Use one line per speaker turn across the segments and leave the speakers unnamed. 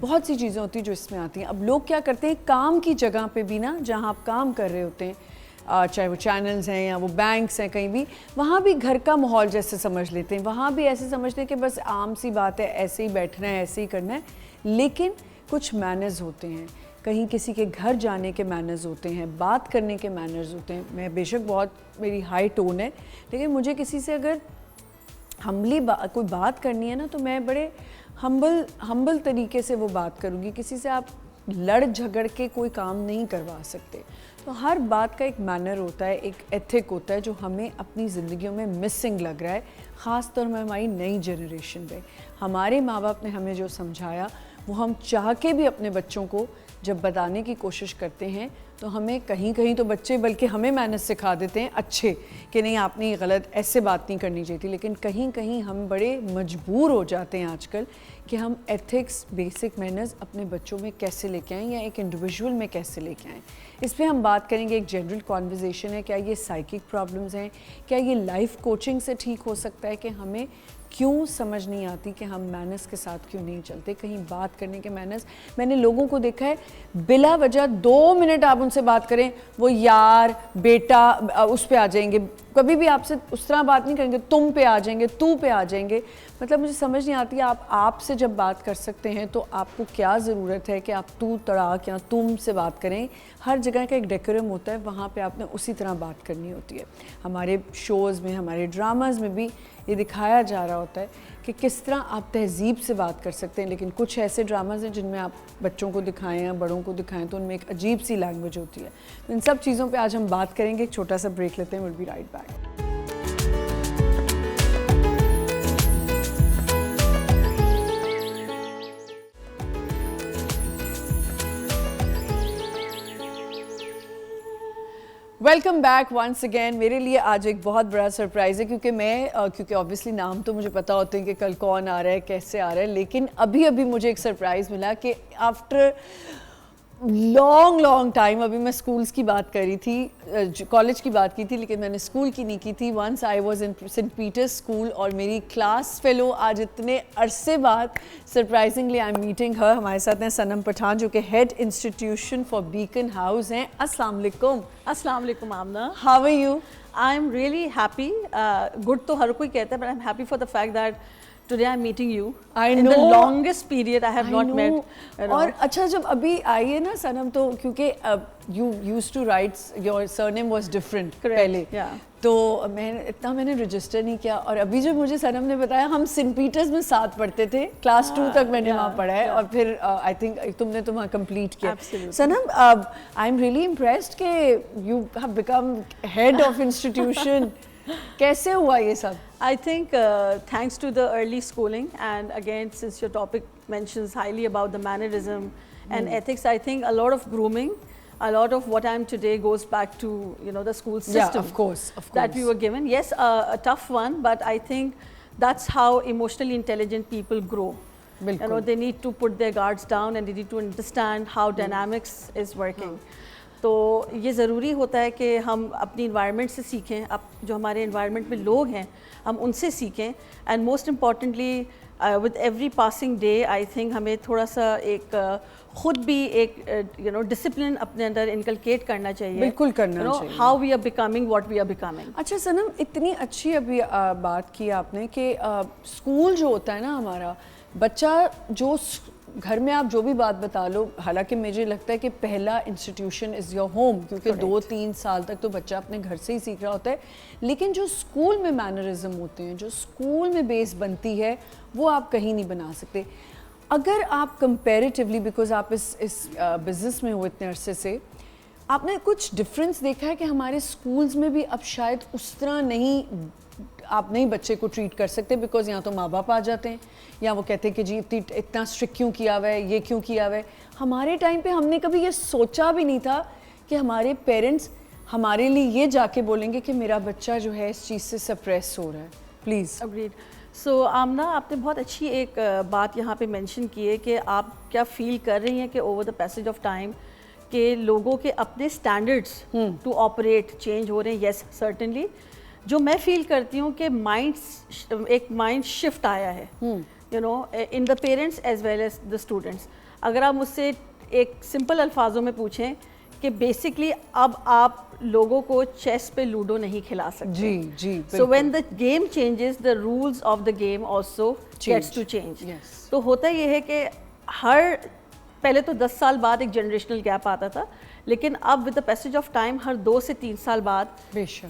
بہت سی چیزیں ہوتی ہیں جو اس میں آتی ہیں. اب لوگ کیا کرتے ہیں, کام کی جگہ پہ بھی نا, جہاں آپ کام کر رہے ہوتے ہیں, چاہے وہ چینلز ہیں یا وہ بینکس ہیں, کہیں بھی, وہاں بھی گھر کا ماحول جیسے سمجھ لیتے ہیں, وہاں بھی ایسے سمجھتے ہیں کہ بس عام سی بات ہے, ایسے ہی بیٹھنا ہے, ایسے ہی کرنا ہے. لیکن کچھ مینرز ہوتے ہیں, کہیں کسی کے گھر جانے کے مینرز ہوتے ہیں, بات کرنے کے مینرز ہوتے ہیں. میں بے شک بہت میری ہائی ٹون ہے, لیکن مجھے کسی سے اگر ہمبلی کوئی بات کرنی ہے نا, تو میں بڑے ہمبل طریقے سے وہ بات کروں گی. کسی سے آپ لڑ جھگڑ کے کوئی کام نہیں کروا سکتے. تو ہر بات کا ایک مینر ہوتا ہے, ایک ایتھک ہوتا ہے, جو ہمیں اپنی زندگیوں میں مسنگ لگ رہا ہے, خاص طور میں ہماری نئی جنریشن پہ. ہمارے ماں باپ نے ہمیں جو سمجھایا وہ ہم چاہ کے بھی اپنے بچوں کو جب بتانے کی کوشش کرتے ہیں تو ہمیں کہیں کہیں تو بچے بلکہ ہمیں مینرز سکھا دیتے ہیں اچھے, کہ نہیں آپ نے یہ غلط, ایسے بات نہیں کرنی چاہیے تھی. لیکن کہیں کہیں ہم بڑے مجبور ہو جاتے ہیں آج کل کہ ہم ایتھکس, بیسک مینرز اپنے بچوں میں کیسے لے کے آئیں یا ایک انڈیویژول میں کیسے لے کے آئیں. اس پہ ہم بات کریں گے. ایک جنرل کانورزیشن ہے, کیا یہ سائیکک پرابلمز ہیں, کیا یہ لائف کوچنگ سے ٹھیک ہو سکتا ہے, کہ ہمیں کیوں سمجھ نہیں آتی کہ ہم مینرز کے ساتھ کیوں نہیں چلتے. کہیں بات کرنے کے مینرز, میں نے لوگوں کو دیکھا ہے بلا وجہ 2 منٹ آپ ان سے بات کریں, وہ یار, بیٹا, اس پہ آ جائیں گے. کبھی بھی آپ سے اس طرح بات نہیں کریں گے, تم پہ آ جائیں گے, تو پہ آ جائیں گے. مطلب مجھے سمجھ نہیں آتی, آپ سے جب بات کر سکتے ہیں تو آپ کو کیا ضرورت ہے کہ آپ تو تڑاک یا تم سے بات کریں. ہر جگہ کا ایک ڈیکورم ہوتا ہے, وہاں پہ آپ نے اسی طرح بات کرنی ہوتی ہے. ہمارے شوز میں, ہمارے ڈراماز میں بھی یہ دکھایا جا رہا ہوتا ہے کہ کس طرح آپ تہذیب سے بات کر سکتے ہیں. لیکن کچھ ایسے ڈراماز ہیں جن میں آپ بچوں کو دکھائیں یا بڑوں کو دکھائیں تو ان میں ایک عجیب سی لینگویج ہوتی ہے. تو ان سب چیزوں پہ آج ہم بات کریں گے. ایک چھوٹا سا بریک لیتے ہیں, will be right back. Welcome back once again. میرے لیے آج ایک بہت بڑا سرپرائز ہے, کیونکہ آبویسلی نام تو مجھے پتا ہوتے ہیں کہ کل کون آ رہا ہے, کیسے آ رہا ہے, لیکن ابھی مجھے ایک سرپرائز ملا کہ آفٹر لانگ ٹائم, ابھی میں اسکولس کی بات کر رہی تھی, کالج کی بات کی تھی, لیکن میں نے اسکول کی نہیں کی تھی. Once I was in saint Peter's school, اور میری کلاس فیلو آج اتنے عرصے بعد surprisingly I am meeting her. ہمارے ساتھ ہیں صنم پٹھان, جو کہ head institution for Beacon house ہیں. السلام علیکم.
السلام علیکم Amna.
How are you?
I am really happy. Good تو ہر کوئی کہتا ہے, but I am happy for the fact that today I'm meeting you.
I
in
know.
the longest period I have not met.
اور اچھا جب ابھی آئی ہے نا صنم, تو کیونکہ you used to write, your surname was different پہلے, تو میں نے رجسٹر نہیں کیا. اور ابھی جو مجھے صنم نے بتایا, ہم سینٹ پیٹرز میں ساتھ پڑھتے تھے, کلاس 2 تک میں نے وہاں پڑھا ہے, اور پھر آئی تھنک تم نے وہاں کمپلیٹ کیا. صنم, آئی ایم ریئلی امپریسڈ کہ you have become head of institution. کیسے ہوا یہ سب؟
I think thanks to the early schooling, and again since your topic mentions highly about the mannerism and ethics, I think a lot of grooming, a lot of what I am today goes back to, you know, the school system.
Yeah, of course.
That we were given. Yes, a tough one, but I think that's how emotionally intelligent people grow. You know, they need to put their guards down and they need to understand how dynamics is working. تو یہ ضروری ہوتا ہے کہ ہم اپنی environment سے سیکھیں, اب جو ہمارے انوائرمنٹ میں لوگ ہیں ہم ان سے سیکھیں. And most importantly with every passing day I think ہمیں تھوڑا سا ایک خود بھی ایک یو نو ڈسپلن اپنے اندر انکلکیٹ کرنا چاہیے.
بالکل کرنا چاہیے.
How we are becoming what we are becoming.
اچھا صنم, اتنی اچھی ابھی بات کی آپ نے کہ اسکول جو ہوتا ہے نا ہمارا, بچہ جو گھر میں آپ جو بھی بات بتا لو, حالانکہ مجھے لگتا ہے کہ پہلا انسٹیٹیوشن از یور ہوم, کیونکہ 2-3 سال تک تو بچہ اپنے گھر سے ہی سیکھ رہا ہوتا ہے. لیکن جو اسکول میں مینرزم ہوتے ہیں, جو اسکول میں بیس بنتی ہے, وہ آپ کہیں نہیں بنا سکتے. اگر آپ کمپیریٹیولی, بیکاز آپ اس بزنس میں ہو اتنے عرصے سے, آپ نے کچھ ڈفرینس دیکھا ہے کہ ہمارے اسکولز میں بھی اب شاید اس طرح نہیں, آپ نہیں بچے کو ٹریٹ کر سکتے, بیکاز یہاں تو ماں باپ آ جاتے ہیں, یا وہ کہتے ہیں کہ جی اتنا اسٹرکٹ کیوں کیا ہوا ہے, یہ کیوں کیا ہوا ہے. ہمارے ٹائم پہ ہم نے کبھی یہ سوچا بھی نہیں تھا کہ ہمارے پیرنٹس ہمارے لیے یہ جا کے بولیں گے کہ میرا بچہ جو ہے اس چیز سے سپریس ہو رہا ہے. پلیز.
اگریڈ. سو آمنہ, آپ نے بہت اچھی ایک بات یہاں پہ مینشن کی ہے کہ آپ کیا فیل کر رہی ہیں کہ over the passage of time کہ لوگوں کے اپنے اسٹینڈرڈس ٹو آپریٹ چینج ہو رہے ہیں. یس سرٹنلی. جو میں فیل کرتی ہوں کہ ایک مائنڈ شفٹ آیا ہے, you know, in the parents as well as the students. اگر آپ مجھ سے ایک سمپل الفاظوں میں پوچھیں کہ بیسکلی اب آپ لوگوں کو چیس پہ لوڈو نہیں کھلا سکتے.
جی جی.
So when the game changes the rules of the game also gets to change. تو ہوتا یہ ہے کہ پہلے تو 10 سال بعد ایک جنریشنل گیپ آتا تھا, لیکن اب with the passage of time ہر 2 سے 3 سال بعد,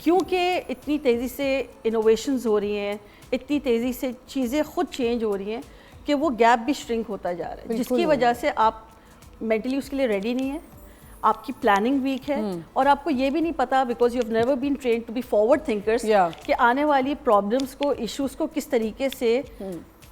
کیونکہ اتنی تیزی سے انوویشنز ہو رہی ہیں, اتنی تیزی سے چیزیں خود چینج ہو رہی ہیں کہ وہ گیپ بھی شرنک ہوتا جا رہا ہے, جس کی وجہ سے آپ مینٹلی اس کے لیے ریڈی نہیں ہیں, آپ کی پلاننگ ویک ہے, اور آپ کو یہ بھی نہیں پتا because you have never been trained to be forward thinkers کہ آنے والی پرابلمس کو, ایشوز کو کس طریقے سے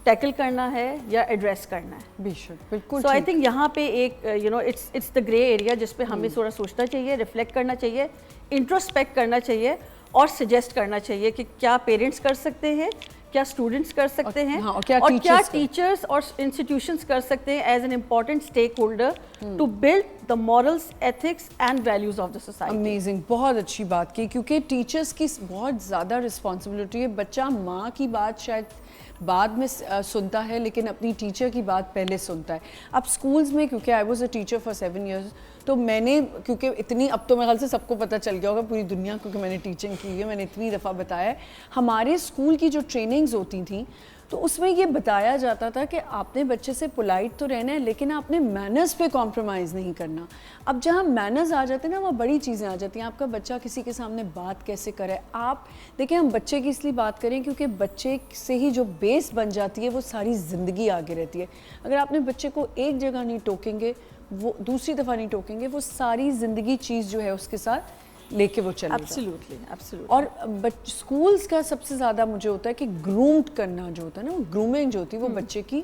ٹیکل کرنا ہے یا ایڈریس کرنا ہے.
بالکل.
سو آئی تھنک یہاں پہ ایک اٹس دا گرے ایریا جس پہ ہمیں تھوڑا سوچنا چاہیے, ریفلیکٹ کرنا چاہیے, انٹروسپیکٹ کرنا چاہیے, اور سجیسٹ کرنا چاہیے کہ کیا پیرنٹس کر سکتے ہیں, کیا اسٹوڈنٹس کر سکتے ہیں, اور کیا ٹیچرس اور انسٹیٹیوشنس کر سکتے ہیں as an important stakeholder to build the morals, ethics and values of the society.
Amazing, بہت اچھی بات کی, کیونکہ ٹیچرس کی بہت زیادہ رسپانسبلٹی ہے. بچہ ماں کی بات شاید بعد میں سنتا ہے, لیکن اپنی ٹیچر کی بات پہلے سنتا ہے. اب اسکولز میں, کیونکہ I was a teacher for 7 years, تو میں نے, کیونکہ اتنی, اب تو میرے خیال سے سب کو پتہ چل گیا ہوگا پوری دنیا, کیونکہ میں نے ٹیچنگ کی ہے, میں نے اتنی دفعہ بتایا ہے. ہمارے اسکول کی جو ٹریننگز ہوتی تھیں تو اس میں یہ بتایا جاتا تھا کہ آپ نے بچے سے پولائٹ تو رہنا ہے, لیکن آپ نے مینرز پہ کمپرومائز نہیں کرنا. اب جہاں مینرز آ جاتے ہیں نا, وہاں بڑی چیزیں آ جاتی ہیں. آپ کا بچہ کسی کے سامنے بات کیسے کرے. آپ دیکھیں, ہم بچے کی اس لیے بات کریں کیونکہ بچے سے ہی جو بیس بن جاتی ہے وہ ساری زندگی آگے رہتی ہے. اگر آپ نے بچے کو ایک جگہ نہیں ٹوکیں گے, وہ دوسری دفعہ نہیں ٹوکیں گے, وہ ساری زندگی چیز جو ہے اس کے ساتھ لے کے وہ چلے گا.
ایبسلیوٹلی.
اور اسکولس کا سب سے زیادہ مجھے ہوتا ہے کہ گرومڈ کرنا جو ہوتا ہے نا, وہ گرومنگ جو ہوتی ہے وہ بچے کی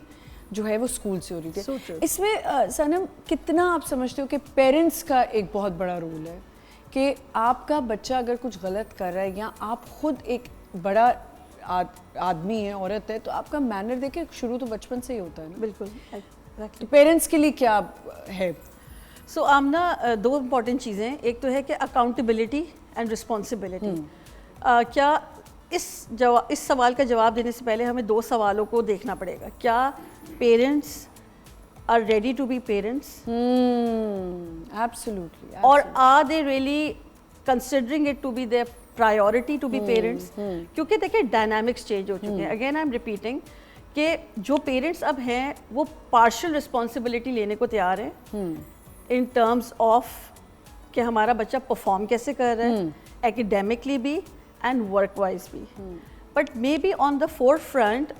جو ہے وہ اسکول سے ہو رہی تھی. اس میں صنم کتنا آپ سمجھتے ہو کہ پیرنٹس کا ایک بہت بڑا رول ہے کہ آپ کا بچہ اگر کچھ غلط کر رہا ہے, یا آپ خود ایک بڑا آدمی ہے, عورت ہے, تو آپ کا مینر دیکھیں شروع تو بچپن سے ہی ہوتا ہے نا.
بالکل.
تو پیرنٹس کے لیے کیا ہے؟
سو آمنا, 2 امپورٹنٹ چیزیں, ایک تو ہے کہ اکاؤنٹیبلٹی اینڈ رسپانسبلٹی. کیا اس سوال کا جواب دینے سے پہلے ہمیں 2 سوالوں کو دیکھنا پڑے گا. کیا parents are ready to be parents,
absolutely,
اور are they really considering it to be their priority to be parents. کیونکہ دیکھیں ڈائنامکس چینج ہو چکے ہیں. اگین آئی ایم ریپیٹنگ کہ جو پیرنٹس اب ہیں وہ پارشل رسپانسبلٹی لینے کو تیار ہیں ان ٹرمز آف کہ ہمارا بچہ پرفارم کیسے کر رہا ہے, ایکیڈیمکلی بھی اینڈ ورک وائز بھی. But maybe on the forefront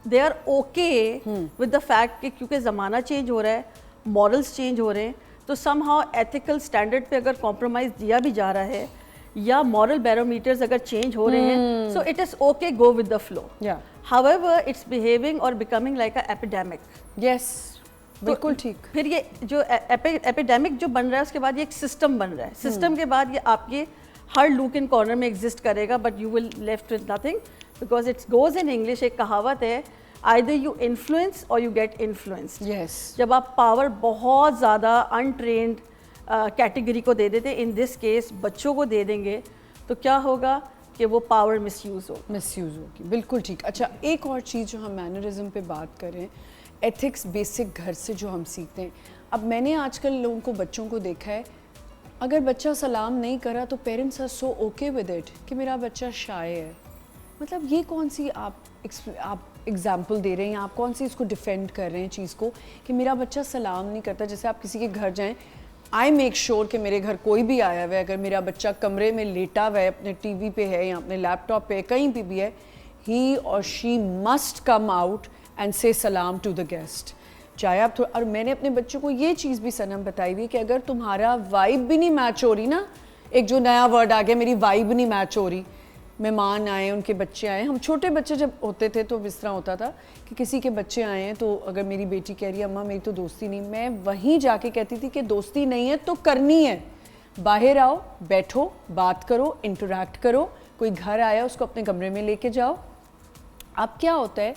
they are okay with the fact کہ کیونکہ زمانہ چینج ہو رہا ہے, مورلس چینج ہو رہے ہیں, تو سم ہاؤ ایتھیکل اسٹینڈرڈ پہ اگر کمپرومائز دیا بھی جا رہا ہے, یا مورل بیرومیٹرز اگر چینج ہو رہے ہیں, so it is okay, go with the flow. However, it's behaving or becoming like an epidemic.
Yes, بالکل ٹھیک.
پھر یہ جو ایپیڈیمک جو بن رہا ہے اس کے بعد یہ ایک سسٹم بن رہا ہے. سسٹم کے بعد یہ آپ کے ہر لوک ان کارنر میں ایگزسٹ کرے گا, but you will left with nothing, because it goes in English. ایک کہاوت ہے, either you influence or you get influenced.
Yes.
جب آپ پاور بہت زیادہ انٹرینڈ کیٹیگری کو دے دیتے, ان دس کیس بچوں کو دے دیں گے, تو کیا ہوگا کہ وہ پاور مس یوز
ہوگی. بالکل ٹھیک. اچھا, ایک اور چیز جو ہم مینرزم پہ بات کریں, ایتھکس بیسک گھر سے جو ہم سیکھتے ہیں. اب میں نے آج کل لوگوں کو, بچوں کو دیکھا ہے, اگر بچہ سلام نہیں کرا تو parents are so okay with it کہ میرا بچہ شائع ہے. مطلب یہ کون سی آپ ایگزامپل دے رہے ہیں, آپ کون سی اس کو ڈیفینڈ کر رہے ہیں چیز کو کہ میرا بچہ سلام نہیں کرتا. جیسے آپ کسی کے گھر جائیں, آئی میک شیور کہ میرے گھر کوئی بھی آیا ہوا ہے, اگر میرا بچہ کمرے میں لیٹا ہوا ہے, اپنے ٹی وی پہ ہے یا اپنے لیپ ٹاپ پہ کہیں پہ بھی ہے, ہی or she must come out and سے سلام ٹو دا گیسٹ. چاہے آپ اور میں نے اپنے بچوں کو یہ چیز بھی صنم بتائی ہوئی کہ اگر تمہارا وائب بھی نہیں میچ ہو رہی نا, ایک جو نیا ورڈ آ گیا, میری وائب نہیں میچ ہو رہی, مہمان آئے, ان کے بچے آئے, ہم چھوٹے بچے جب ہوتے تھے تو اس طرح ہوتا تھا کہ کسی کے بچے آئے ہیں, تو اگر میری بیٹی کہہ رہی ہے اماں میری تو دوستی نہیں, میں وہیں جا کے کہتی تھی کہ دوستی نہیں ہے تو کرنی ہے. باہر آؤ, بیٹھو, بات کرو, انٹریکٹ کرو. کوئی گھر آیا اس کو اپنے کمرے میں لے کے جاؤ. اب کیا ہوتا ہے,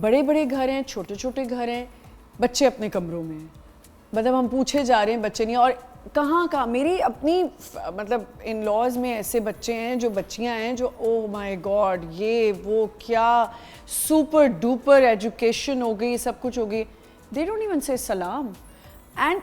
بڑے بڑے گھر ہیں, چھوٹے چھوٹے گھر ہیں, بچے اپنے کمروں میں ہیں. مطلب ہم پوچھے جا رہے ہیں بچے نہیں, اور کہاں میری اپنی مطلب ان لاز میں ایسے بچے ہیں جو بچیاں ہیں جو او مائی گاڈ یہ وہ کیا سپر ڈوپر ایجوکیشن ہو گئی, سب کچھ ہو گئی, they don't even say salam. And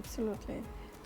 Absolutely.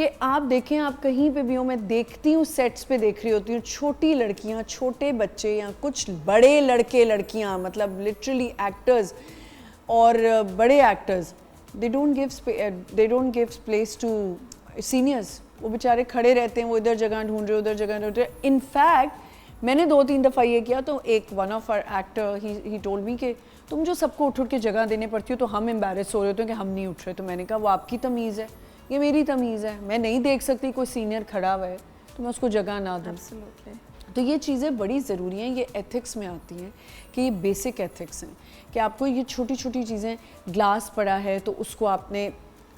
کہ آپ دیکھیں, آپ کہیں پہ بھی ہوں, میں دیکھتی ہوں سیٹس پہ دیکھ رہی ہوتی ہوں, چھوٹی لڑکیاں, چھوٹے بچے یا کچھ بڑے لڑکے لڑکیاں, مطلب لٹرلی ایکٹرز اور بڑے actors, they don't give place to seniors. وہ بیچارے کھڑے رہتے ہیں, وہ ادھر جگہ ڈھونڈ رہے, ادھر جگہ ڈھونڈ رہے. ان فیکٹ میں نے 2-3 دفعہ یہ کیا تو ایک one of our actor he told me کہ تم جو سب کو اٹھ کے جگہ دینے پڑتی ہو تو ہم امبیرس ہو رہے ہوتے ہیں کہ ہم نہیں اٹھ رہے. تو میں نے کہا وہ آپ کی تمیز ہے, یہ میری تمیز ہے, میں نہیں دیکھ سکتی کوئی سینئر کھڑا ہوا ہے تو میں اس کو جگہ نہ دوں. تو یہ چیزیں بڑی ضروری ہیں, یہ ایتھکس میں آتی ہیں کہ یہ بیسک ایتھکس ہیں کہ آپ کو یہ چھوٹی چھوٹی چیزیں, گلاس پڑا ہے تو اس کو آپ نے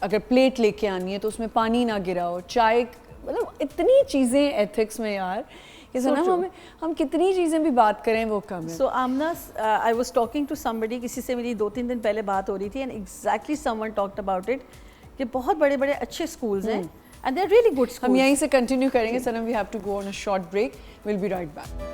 اگر پلیٹ لے کے آنی ہے تو اس میں پانی نہ گراؤ, چائے, مطلب اتنی چیزیں ایتھکس میں یار, کہ سنم ہم کتنی چیزیں بھی بات کریں وہ کم ہے.
So Amna, I was talking to somebody, کسی سے میری 2-3 دن پہلے بات ہو رہی تھی, and exactly someone talked about it کہ بہت بڑے بڑے اچھے اسکولز ہیں and they are really good schools.
ہم یہیں سے کنٹینیو کریں گے Sanam, we have to go on a short break, we'll be right back.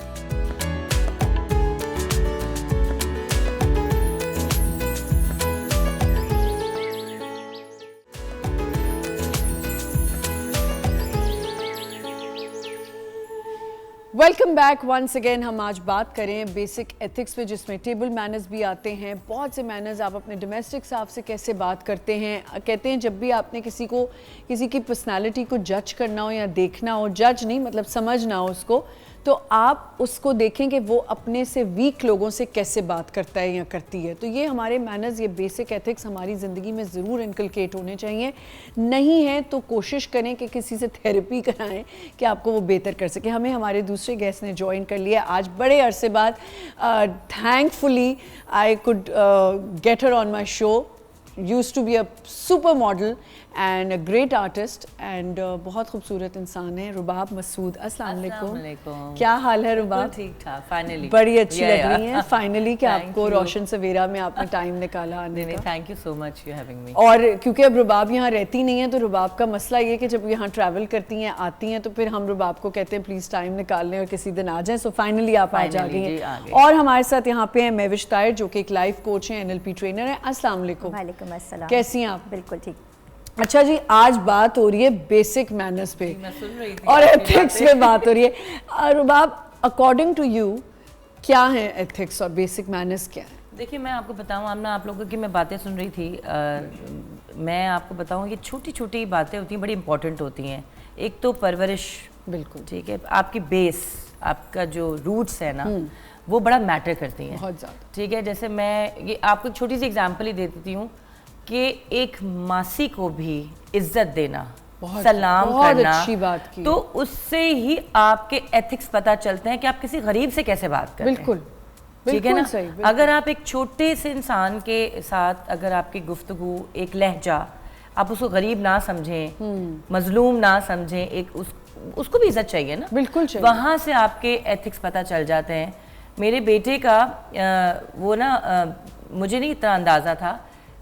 Welcome back once again. ہم آج بات کریں بیسک ایتھکس پہ, جس میں ٹیبل مینرز بھی آتے ہیں. بہت سے مینرز آپ اپنے ڈومیسٹک اسٹاف سے کیسے بات کرتے ہیں. کہتے ہیں جب بھی آپ نے کسی کی پرسنالٹی کو جج کرنا ہو یا دیکھنا ہو, جج نہیں مطلب سمجھنا ہو اس کو, تو آپ اس کو دیکھیں کہ وہ اپنے سے ویک لوگوں سے کیسے بات کرتا ہے یا کرتی ہے. تو یہ ہمارے مینرز, یہ بیسک ایتھکس ہماری زندگی میں ضرور انکلکیٹ ہونے چاہیے. نہیں ہیں تو کوشش کریں کہ کسی سے تھیراپی کرائیں کہ آپ کو وہ بہتر کر سکے. ہمیں ہمارے دوسرے گیسٹ نے جوائن کر لیا آج بڑے عرصے بعد. Thankfully I could get her on my show. used to be a super model and a great artist and بہت خوبصورت انسان ہے, رباب مسعود. السلام علیکم, کیا حال ہے رباب؟
ٹھیک ٹھاک. فائنلی
بڑی اچھی لگ رہی ہیں فائنلی کہ آپ کو روشن سویرا میں آپ نے ٹائم نکالا آنے کا.
Thank you so much for having me.
اور کیونکہ اب رباب یہاں رہتی نہیں ہے تو رباب کا مسئلہ یہ کہ جب یہاں ٹریول کرتی ہیں آتی ہیں تو پھر ہم رباب کو کہتے ہیں پلیز ٹائم نکال لیں اور کسی دن آ جائیں. سو فائنلی آپ آج آ گئی ہیں. اور ہمارے ساتھ یہاں پہ ہیں مہوش طاہر جو کہ ایک لائف کوچ ہیں, NLP ٹرینر ہیں. السلام علیکم.
وعلیکم السلام.
کیسی ہیں آپ؟
بالکل ٹھیک.
اچھا جی, آج بات ہو رہی ہے بیسک مینرز پہ اور ایتھکس پہ بات ہو رہی ہے. رباب, اکارڈنگ ٹو یو کیا ہے ایتھکس اور بیسک مینرز کیا ہے؟
دیکھیے میں آپ کو بتاؤں, آمنا آپ لوگوں کی میں باتیں سن رہی تھی, میں آپ کو بتاؤں یہ چھوٹی چھوٹی باتیں ہوتی ہیں, بڑی امپورٹنٹ ہوتی ہیں. ایک تو پرورش, بالکل ٹھیک ہے, آپ کی بیس, آپ کا جو روٹس ہے نا وہ بڑا میٹر کرتی ہیں
بہت زیادہ.
ٹھیک ہے, جیسے میں یہ آپ کو چھوٹی سی ایگزامپل ہی دے دیتی ہوں کہ ایک ماسی کو بھی عزت دینا, سلام کرنا, تو اس سے ہی آپ کے ایتھکس پتہ چلتے ہیں کہ آپ کسی غریب سے کیسے بات کرتے ہیں.
بالکل
ٹھیک ہے نا. اگر آپ ایک چھوٹے سے انسان کے ساتھ اگر آپ کی گفتگو, ایک لہجہ, آپ اس کو غریب نہ سمجھیں, مظلوم نہ سمجھیں, ایک اس کو بھی عزت چاہیے نا.
بالکل,
وہاں سے آپ کے ایتھکس پتہ چل جاتے ہیں. میرے بیٹے کا وہ نا مجھے نہیں اتنا اندازہ تھا,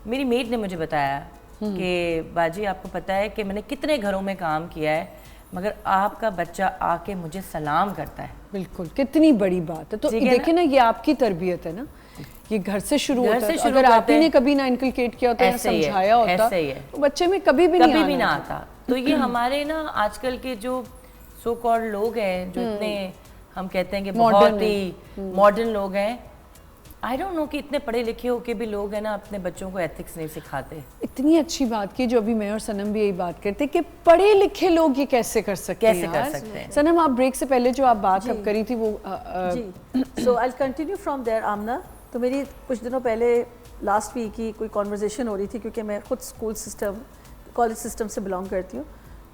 میری میٹ نے مجھے بتایا کہ باجی آپ کو پتہ ہے کہ میں نے کتنے گھروں میں کام کیا ہے مگر آپ کا بچہ آ کے مجھے سلام کرتا ہے.
بالکل, کتنی بڑی بات ہے. تو دیکھیں نا, یہ آپ کی تربیت ہے نا, یہ گھر سے شروع ہوتا ہے. اگر آپ ہی نے کبھی نہ انکلکیٹ کیا ہوتا یا سمجھایا ہوتا تو بچے میں کبھی بھی نہیں
آتا. تو یہ ہمارے نا آج کل کے جو سو کالڈ لوگ ہیں, جو اتنے ہم کہتے ہیں کہ بہت ہی ماڈرن لوگ ہیں, آئی ڈونٹ نو کہ اتنے پڑھے لکھے ہو کے بھی لوگ ہیں نا اپنے بچوں کو ایتھکس نہیں سکھاتے.
اتنی اچھی بات کی جو ابھی میں اور سنم بھی یہی بات کرتے کہ پڑھے لکھے لوگ یہ کیسے کر سکتے ہیں. سنم, آپ بریک سے پہلے جو آپ بات اب کری تھی وہ
جی, سو آئی کنٹینیو فرام دیر. آمنا, تو میری کچھ دنوں پہلے لاسٹ ویک کی کوئی کانورزیشن ہو رہی تھی, کیونکہ میں خود اسکول سسٹم, کالج سسٹم سے بلانگ کرتی ہوں,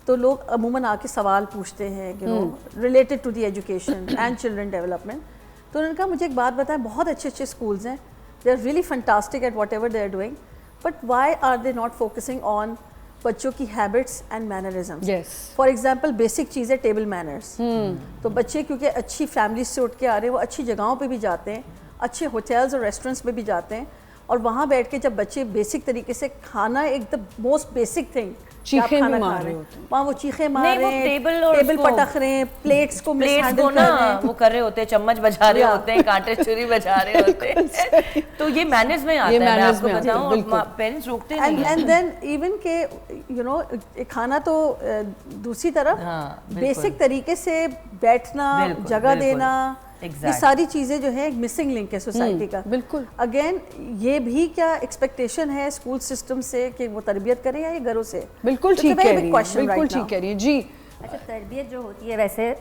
تو لوگ عموماً آ کے سوال پوچھتے ہیں کہ related to the education and children development. تو انہوں نے کہا مجھے ایک بات بتائیں, بہت اچھے اچھے اسکولز ہیں, they are really fantastic at whatever they are doing, but why are they not focusing on بچوں کی habits and mannerisms. For example basic چیز ہے ٹیبل مینرس. تو بچے کیونکہ اچھی فیملیز سے اٹھ کے آ رہے ہیں, وہ اچھی جگہوں پہ بھی جاتے ہیں, اچھے ہوٹلز اور ریسٹورینٹس میں بھی جاتے ہیں, اور وہاں بیٹھ کے جب بچے بیسک طریقے سے کھانا, ایک دا موسٹ بیسک تھنگ
چیخیں بھی مار رہے ہوتے ہیں.
وہاں وہ چیخیں مار رہے ہیں,
ٹیبل
پٹخ رہے ہیں, پلیٹس کو
نا وہ کر رہے ہوتے ہیں, چمچ بجا رہے ہوتے ہیں, کانٹے چھری بجا رہے ہوتے ہیں. تو یہ مینرز میں آتا ہے, میں آپ کو بتاؤں, پیرنٹس روکتے نہیں.
اینڈ دین ایون کہ یو نو کھانا تو دوسری طرف بیسک طریقے سے بیٹھنا, جگہ دینا, یہ ساری چیزیں جو ہے ایک مسنگ لنک ہے سوسائٹی کا.
بالکل.
اگین یہ بھی کیا ایکسپیکٹیشن ہے اسکول سسٹم سے کہ وہ تربیت کریں یا یہ گھروں سے؟
بالکل ٹھیک کہہ رہی ہیں, بالکل ٹھیک کہہ رہی ہیں. جی
اچھا, تربیت جو ہوتی ہے ویسے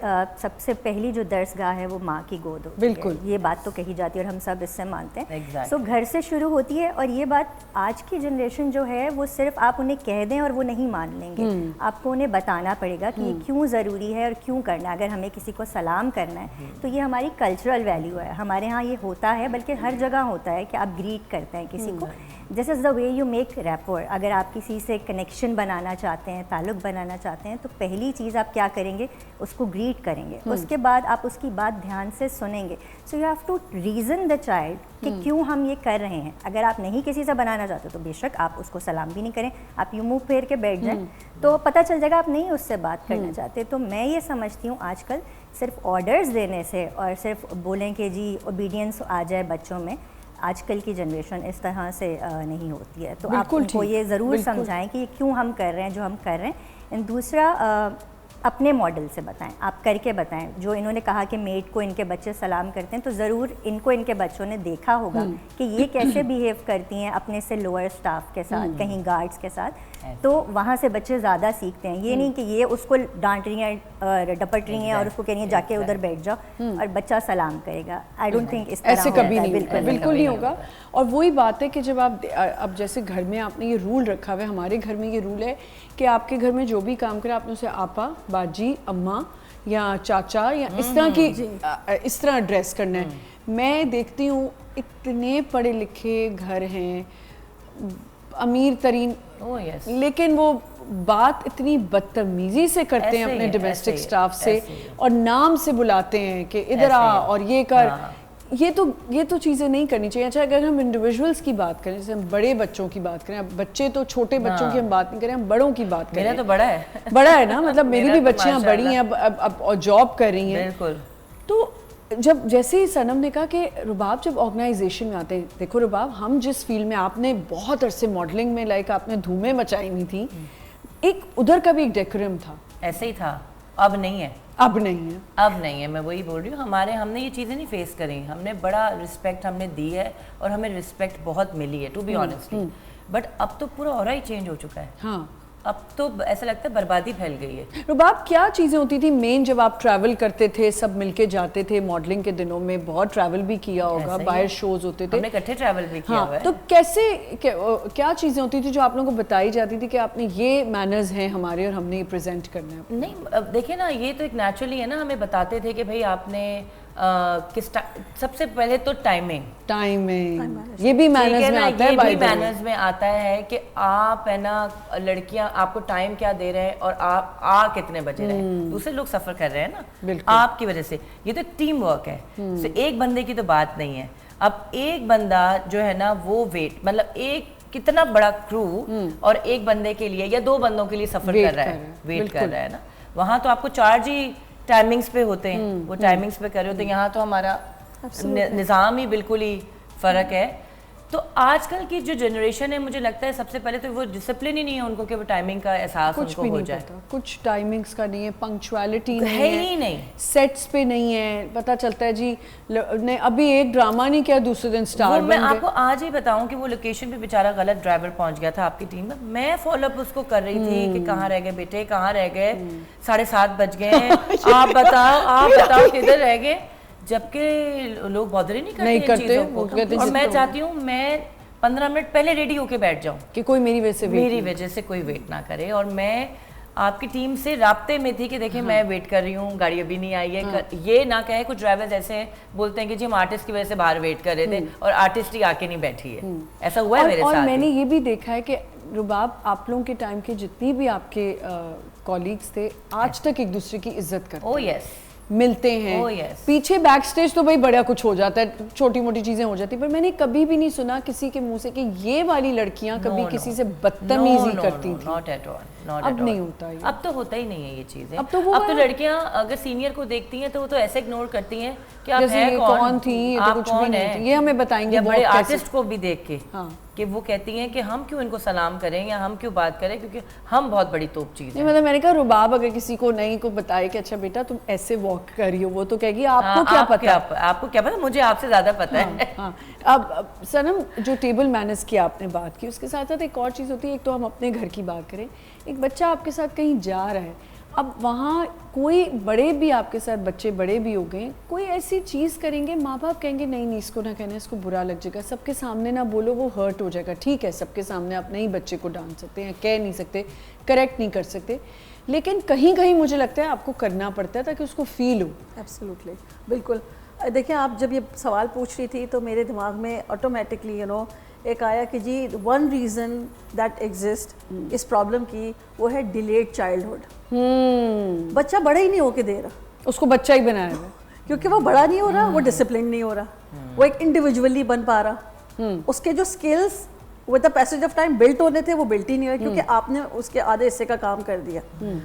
سب سے پہلی جو درس گاہ ہے وہ ماں کی گود ہوتی ہے. بالکل, یہ بات تو کہی جاتی ہے اور ہم سب اس سے مانتے ہیں. سو گھر سے شروع ہوتی ہے, اور یہ بات آج کی جنریشن جو ہے وہ صرف آپ انہیں کہہ دیں اور وہ نہیں مان لیں گے. آپ کو انہیں بتانا پڑے گا کہ یہ کیوں ضروری ہے اور کیوں کرنا ہے. اگر ہمیں کسی کو سلام کرنا ہے تو یہ ہماری کلچرل ویلیو ہے, ہمارے ہاں یہ ہوتا ہے, بلکہ ہر جگہ ہوتا ہے کہ آپ گریٹ کرتے ہیں کسی کو. دس از دا وے یو میک ریپور. اگر آپ کسی سے کنیکشن بنانا چاہتے ہیں, تعلق بنانا چاہتے ہیں, تو پہلی چیز آپ کیا کریں گے, اس کو گریٹ کریں گے. اس کے بعد آپ اس کی بات دھیان سے سنیں گے. So you have to reason the child کہ کیوں ہم یہ کر رہے ہیں. اگر آپ نہیں کسی سے بنانا چاہتے تو بے شک آپ اس کو سلام بھی نہیں کریں, آپ یوں منہ پھیر کے بیٹھ جائیں, تو پتہ چل جائے گا آپ نہیں اس سے بات کرنا چاہتے. تو میں یہ سمجھتی ہوں آج کل صرف آرڈرز دینے سے اور صرف بولیں کہ جی اوبیڈینس آ جائے بچوں میں, آج کل کی جنریشن اس طرح سے نہیں ہوتی ہے. تو آپ ان کو یہ ضرور سمجھائیں کہ یہ کیوں ہم کر رہے ہیں جو ہم کر رہے ہیں. دوسرا, اپنے ماڈل سے بتائیں, آپ کر کے بتائیں. جو انہوں نے کہا کہ میڈ کو ان کے بچے سلام کرتے ہیں, تو ضرور ان کو ان کے بچوں نے دیکھا ہوگا کہ یہ کیسے بیہیو کرتی ہیں اپنے سے لوور اسٹاف کے ساتھ, کہیں گارڈس کے ساتھ. تو وہاں سے بچے زیادہ سیکھتے ہیں. یہ نہیں کہ یہ اس کو ڈانٹ رہی ہیں, ڈپٹ رہی ہیں اور اس کو کہیں جا کے ادھر بیٹھ جاؤ اور بچہ سلام کرے گا. آئی ڈونٹ تھنک اس طرح
ایسے کبھی نہیں ہوگا, بالکل نہیں ہوگا. اور وہی بات ہے کہ جب آپ اب جیسے گھر میں آپ نے یہ رول رکھا ہوا ہے, ہمارے گھر میں یہ رول ہے کہ آپ کے گھر میں جو بھی کام کرے آپ نے اسے آپا, باجی, اماں یا چاچا یا اس طرح کی اس طرح ایڈریس کرنا ہے. میں دیکھتی ہوں اتنے پڑھے لکھے گھر ہیں, امیر ترین, لیکن وہ بات اتنی بدتمیزی سے کرتے ہیں اپنے ڈومیسٹک سٹاف سے, اور نام سے بلاتے ہیں کہ ادھر آ اور یہ کر. یہ تو چیزیں نہیں کرنی چاہیے. اچھا, اگر ہم انڈیویجولس کی بات کریں, جیسے ہم بڑے بچوں کی بات کریں, اب بچے تو چھوٹے بچوں کی ہم بات نہیں کریں, ہم بڑوں کی بات کریں.
میرا تو بڑا ہے,
بڑا ہے نا, مطلب میری بھی بچیاں بڑی ہیں اب اور جاب کر رہی ہیں.
بالکل.
تو جب جیسے ہی سنم نے کہا کہ رباب جب آرگنائزیشن میں آتے ہیں, دیکھو رباب, ہم جس فیلڈ میں, آپ نے بہت عرصے ماڈلنگ میں لائک آپ نے دھومیں مچائی ہوئی تھی, ایک ادھر کا بھی ایک ڈیکورم تھا.
ایسے ہی تھا, اب نہیں ہے.
اب نہیں ہے,
اب نہیں ہے. میں وہی بول رہی ہوں, ہم نے یہ چیزیں نہیں فیس کریں. ہم نے بڑا رسپیکٹ ہم نے دی ہے اور ہمیں رسپیکٹ بہت ملی ہے, ٹو بی آنیسٹلی. بٹ اب تو پورا اورا ہی چینج ہو چکا ہے.
ہاں,
اب تو ایسا لگتا ہے بربادی پھیل گئی ہے.
رباب, کیا چیزیں ہوتی تھی مین جب آپ ٹریول کرتے تھے, سب مل کے جاتے تھے ماڈلنگ کے دنوں میں, بہت ٹریول بھی کیا ہوگا, باہر شوز ہوتے تھے,
ہم نے اکٹھے ٹریول بھی کیا ہوا ہے.
تو کیسے کیا چیزیں ہوتی تھی جو آپ لوگوں کو بتائی جاتی تھی کہ آپ نے یہ مینرز ہیں ہمارے اور ہم نے یہ پریزنٹ کرنا ہے؟
نہیں, دیکھیں نا, یہ تو ایک نیچرلی ہے نا, ہمیں بتاتے تھے کہ بھائی آپ نے سب سے پہلے تو ٹائمنگ,
یہ بھی مینرز میں آتا ہے.
یہ بھی مینرز میں آتا ہے کہ آپ ہے نا, لڑکیاں آپ کو ٹائم کیا دے رہے ہیں اور آپ آ کتنے بجے رہے ہیں. دوسرے لوگ سفر کر رہے ہیں نا آپ کی وجہ سے. یہ تو ایک ٹیم ورک ہے, ایک بندے کی تو بات نہیں ہے. اب ایک بندہ جو ہے نا وہ ویٹ, مطلب ایک کتنا بڑا کرو اور ایک بندے کے لیے یا دو بندوں کے لیے سفر کر رہا ہے, ویٹ کر رہا ہے نا. وہاں تو آپ کو چارج ہی ٹائمنگز پہ ہوتے ہیں, وہ ٹائمنگز پہ کر رہے ہوتے ہیں. یہاں تو ہمارا نظام ہی بالکل ہی فرق ہے. تو آج کل کی جو جنریشن ہے, مجھے لگتا ہے سب سے پہلے تو وہ ڈسپلن ہی نہیں ہے ان کو کہ وہ ٹائمنگ کا احساس ان کو ہو جائے.
کچھ ٹائمنگز کا نہیں ہے, پنکچویلٹی
ہے ہی نہیں,
سیٹس پہ نہیں ہے. پتہ چلتا ہے جی نے ابھی ایک ڈرامہ نہیں کیا, دوسرے دن سٹار بن گئے.
میں آپ کو آج ہی بتاؤں کہ وہ لوکیشن پہ بیچارہ غلط ڈرائیور پہنچ گیا تھا آپ کی ٹیم میں. میں فالو اپ اس کو کر رہی تھی کہ کہاں رہ گئے بیٹے, کہاں رہ گئے, 7:30 بج گئے, آپ بتاؤ کدھر رہ گئے. جبکہ لوگ بادر ہی نہیں کرتے چیزوں کو. اور میں چاہتی ہوں میں 15 منٹ پہلے ریڈی ہو کے بیٹھ جاؤں
کہ کوئی میری
وجہ سے کوئی ویٹ نہ کرے. اور میں آپ کی ٹیم سے رابطے میں تھی کہ دیکھیں میں ویٹ کر رہی ہوں, گاڑی ابھی نہیں آئی ہے. یہ نہ کہے کچھ ڈرائیورز ایسے بولتے ہیں کہ جی ہم آرٹسٹ کی وجہ سے باہر ویٹ کر رہے تھے اور آرٹسٹ ہی آ کے نہیں بیٹھی ہے. ایسا ہوا ہے میرے ساتھ.
اور میں نے یہ بھی دیکھا ہے کہ رباب, آپ لوگوں کے ٹائم کے جتنی بھی آپ کے کولیگز تھے, آج تک ایک دوسرے کی عزت کرتے ہیں.
او یس,
ملتے ہیں پیچھے بیک سٹیج تو بھائی بڑا کچھ ہو جاتا ہے, چھوٹی موٹی چیزیں ہو جاتی ہیں, پر میں نے کبھی بھی نہیں سنا کسی کے منہ سے کہ یہ والی لڑکیاں کبھی کسی سے بدتمیزی کرتی تھیں. اب نہیں ہوتا,
اب تو ہوتا ہی نہیں ہے یہ چیزیں. اب تو لڑکیاں اگر سینئر کو دیکھتی ہیں تو وہ تو ایسے اگنور کرتی ہیں کہ آپ ہیں کون تھی, آپ کون ہیں,
یہ ہمیں بتائیں گے.
بڑے آرٹسٹ کو بھی دیکھ کے کہ وہ کہتی ہیں کہ ہم کیوں ان کو سلام کریں یا ہم کیوں بات کریں, کیونکہ ہم بہت بڑی توپ چیز ہیں.
مطلب میں نے کہا رباب اگر کسی کو نہیں کو بتائے کہ اچھا بیٹا تم ایسے واک کری ہو, وہ تو کہے گی آپ کو کیا پتا,
آپ کو کیا پتا, مجھے آپ سے زیادہ پتا ہے.
اب سنم جو ٹیبل مینرز کی آپ نے بات کی, اس کے ساتھ ساتھ ایک اور چیز ہوتی ہے. ایک تو ہم اپنے گھر کی بات کریں, ایک بچہ آپ کے ساتھ کہیں جا رہا ہے, اب وہاں کوئی بڑے بھی آپ کے ساتھ, بچے بڑے بھی ہو گئے, کوئی ایسی چیز کریں گے ماں باپ کہیں گے نہیں نہیں اس کو نہ کہنا, اس کو برا لگ جائے گا, سب کے سامنے نہ بولو وہ ہرٹ ہو جائے گا. ٹھیک ہے سب کے سامنے آپ نہیں بچے کو ڈانٹ سکتے ہیں, کہہ نہیں سکتے, کریکٹ نہیں کر سکتے, لیکن کہیں کہیں مجھے لگتا ہے آپ کو کرنا پڑتا ہے تاکہ اس کو فیل ہو.
ایبسلیوٹلی, بالکل. دیکھیں آپ جب یہ سوال پوچھ رہی تھی تو میرے دماغ میں آٹومیٹکلی ایک آیا کہ جی ون ریزن دیٹ ایگزسٹ اس پرابلم کی, وہ ہے ڈیلیڈ چائلڈہڈ. بچہ بڑا ہی نہیں ہو کے دے رہا,
اس کو بچہ ہی بنایا ہوا,
کیونکہ وہ بڑا نہیں ہو رہا, وہ ڈسپلن نہیں ہو رہا, وہ ایک انڈیویجول بن پا رہا. اس کے جو skills with the passage of time built ہونے تھے وہ بلٹ ہی نہیں ہوئے, کیونکہ آپ نے اس کے آدھے حصے کا کام کر دیا.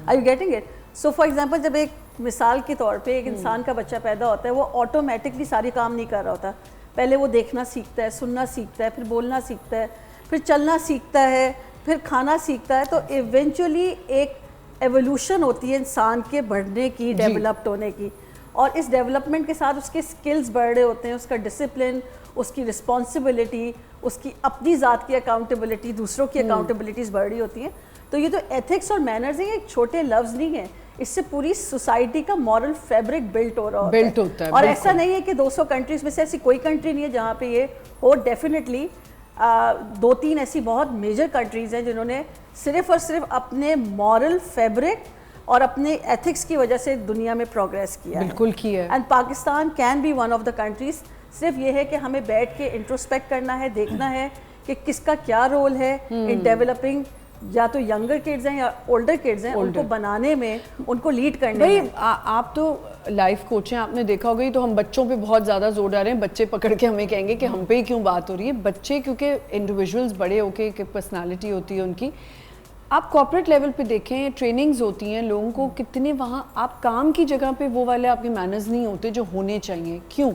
Are you getting it? So for example جب ایک مثال کے طور پہ ایک انسان کا بچہ پیدا ہوتا ہے, وہ آٹومیٹکلی ساری کام نہیں کر رہا ہوتا. پہلے وہ دیکھنا سیکھتا ہے, سننا سیکھتا ہے, پھر بولنا سیکھتا ہے, پھر چلنا سیکھتا ہے, پھر کھانا سیکھتا ہے. تو ایونچولی ایک ایولیوشن ہوتی ہے انسان کے بڑھنے کی, ڈیولپڈ ہونے کی, اور اس ڈیولپمنٹ کے ساتھ اس کے اسکلز بڑھ رہے ہوتے ہیں, اس کا ڈسپلن, اس کی رسپانسبلٹی, اس کی اپنی ذات کی اکاؤنٹیبلٹی, دوسروں کی اکاؤنٹیبلٹیز بڑھ رہی ہوتی ہیں. تو یہ تو ایتھکس اور مینرز ہیں, ایک چھوٹے لفظ نہیں ہیں, اس سے پوری سوسائٹی کا مورل فیبرک بلٹ ہو رہا ہوتا ہے. اور ایسا نہیں ہے کہ 200 کنٹریز میں سے ایسی کوئی کنٹری نہیں ہے جہاں پہ یہ ہو. ڈیفینیٹلی 2-3 ایسی بہت میجر کنٹریز ہیں جنہوں نے صرف اور صرف اپنے مورل فیبرک اور اپنے ایتھکس کی وجہ سے دنیا میں پروگریس کیا ہے.
بالکل کیا ہے.
And Pakistan can be one of the countries. صرف یہ ہے کہ ہمیں بیٹھ کے انٹروسپیکٹ کرنا ہے, دیکھنا ہے کہ کس کا کیا رول ہے ان ڈیولپنگ, یا تو ینگر کڈز ہیں یا اولڈر کڈز ہیں, ان کو بنانے میں, ان کو لیڈ کرنے میں.
آپ تو لائف کوچ ہیں, آپ نے دیکھا ہوگا, تو ہم بچوں پہ بہت زیادہ زور ڈال رہے ہیں. بچے پکڑ کے ہمیں کہیں گے کہ ہم پہ ہی کیوں بات ہو رہی ہے. بچے کیونکہ انڈیویجولز بڑے ہو کے پرسنالٹی ہوتی ہے ان کی. آپ کارپوریٹ لیول پہ دیکھیں, ٹریننگز ہوتی ہیں لوگوں کو کتنے, وہاں آپ کام کی جگہ پہ وہ والے آپ کے مینرز نہیں ہوتے جو ہونے چاہیے. کیوں؟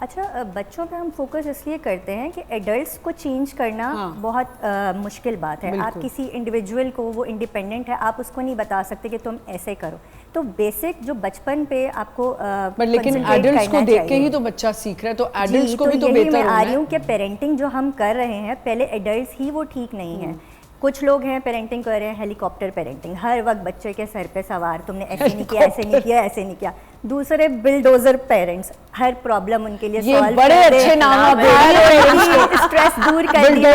اچھا, بچوں پہ ہم فوکس اس لیے کرتے ہیں کہ ایڈلٹس کو چینج کرنا بہت مشکل بات ہے. آپ کسی انڈیویجول کو, وہ انڈیپینڈنٹ ہے, آپ اس کو نہیں بتا سکتے کہ تم ایسے کرو. تو بیسک جو بچپن پہ آپ کو
لیکن ایڈلٹس کو دیکھ کے ہی تو بچہ سیکھ رہا ہے, تو ایڈلٹس کو بھی تو بہتر ہونا ہے.
میں آ رہی ہوں کہ پیرنٹنگ جو ہم کر رہے ہیں, پہلے ایڈلٹس ہی وہ ٹھیک نہیں ہے. کچھ لوگ ہیں پیرنٹنگ کر رہے ہیں ہیلی کاپٹر پیرنٹنگ, ہر وقت بچے کے سر پہ سوار, تم نے ایسے نہیں کیا, ایسے نہیں کیا, ایسے نہیں کیا. دوسرے bulldozer parents, Hare problem in کے لیے سالو
بڑے اچھے نام
اسٹریس دور کر دیا.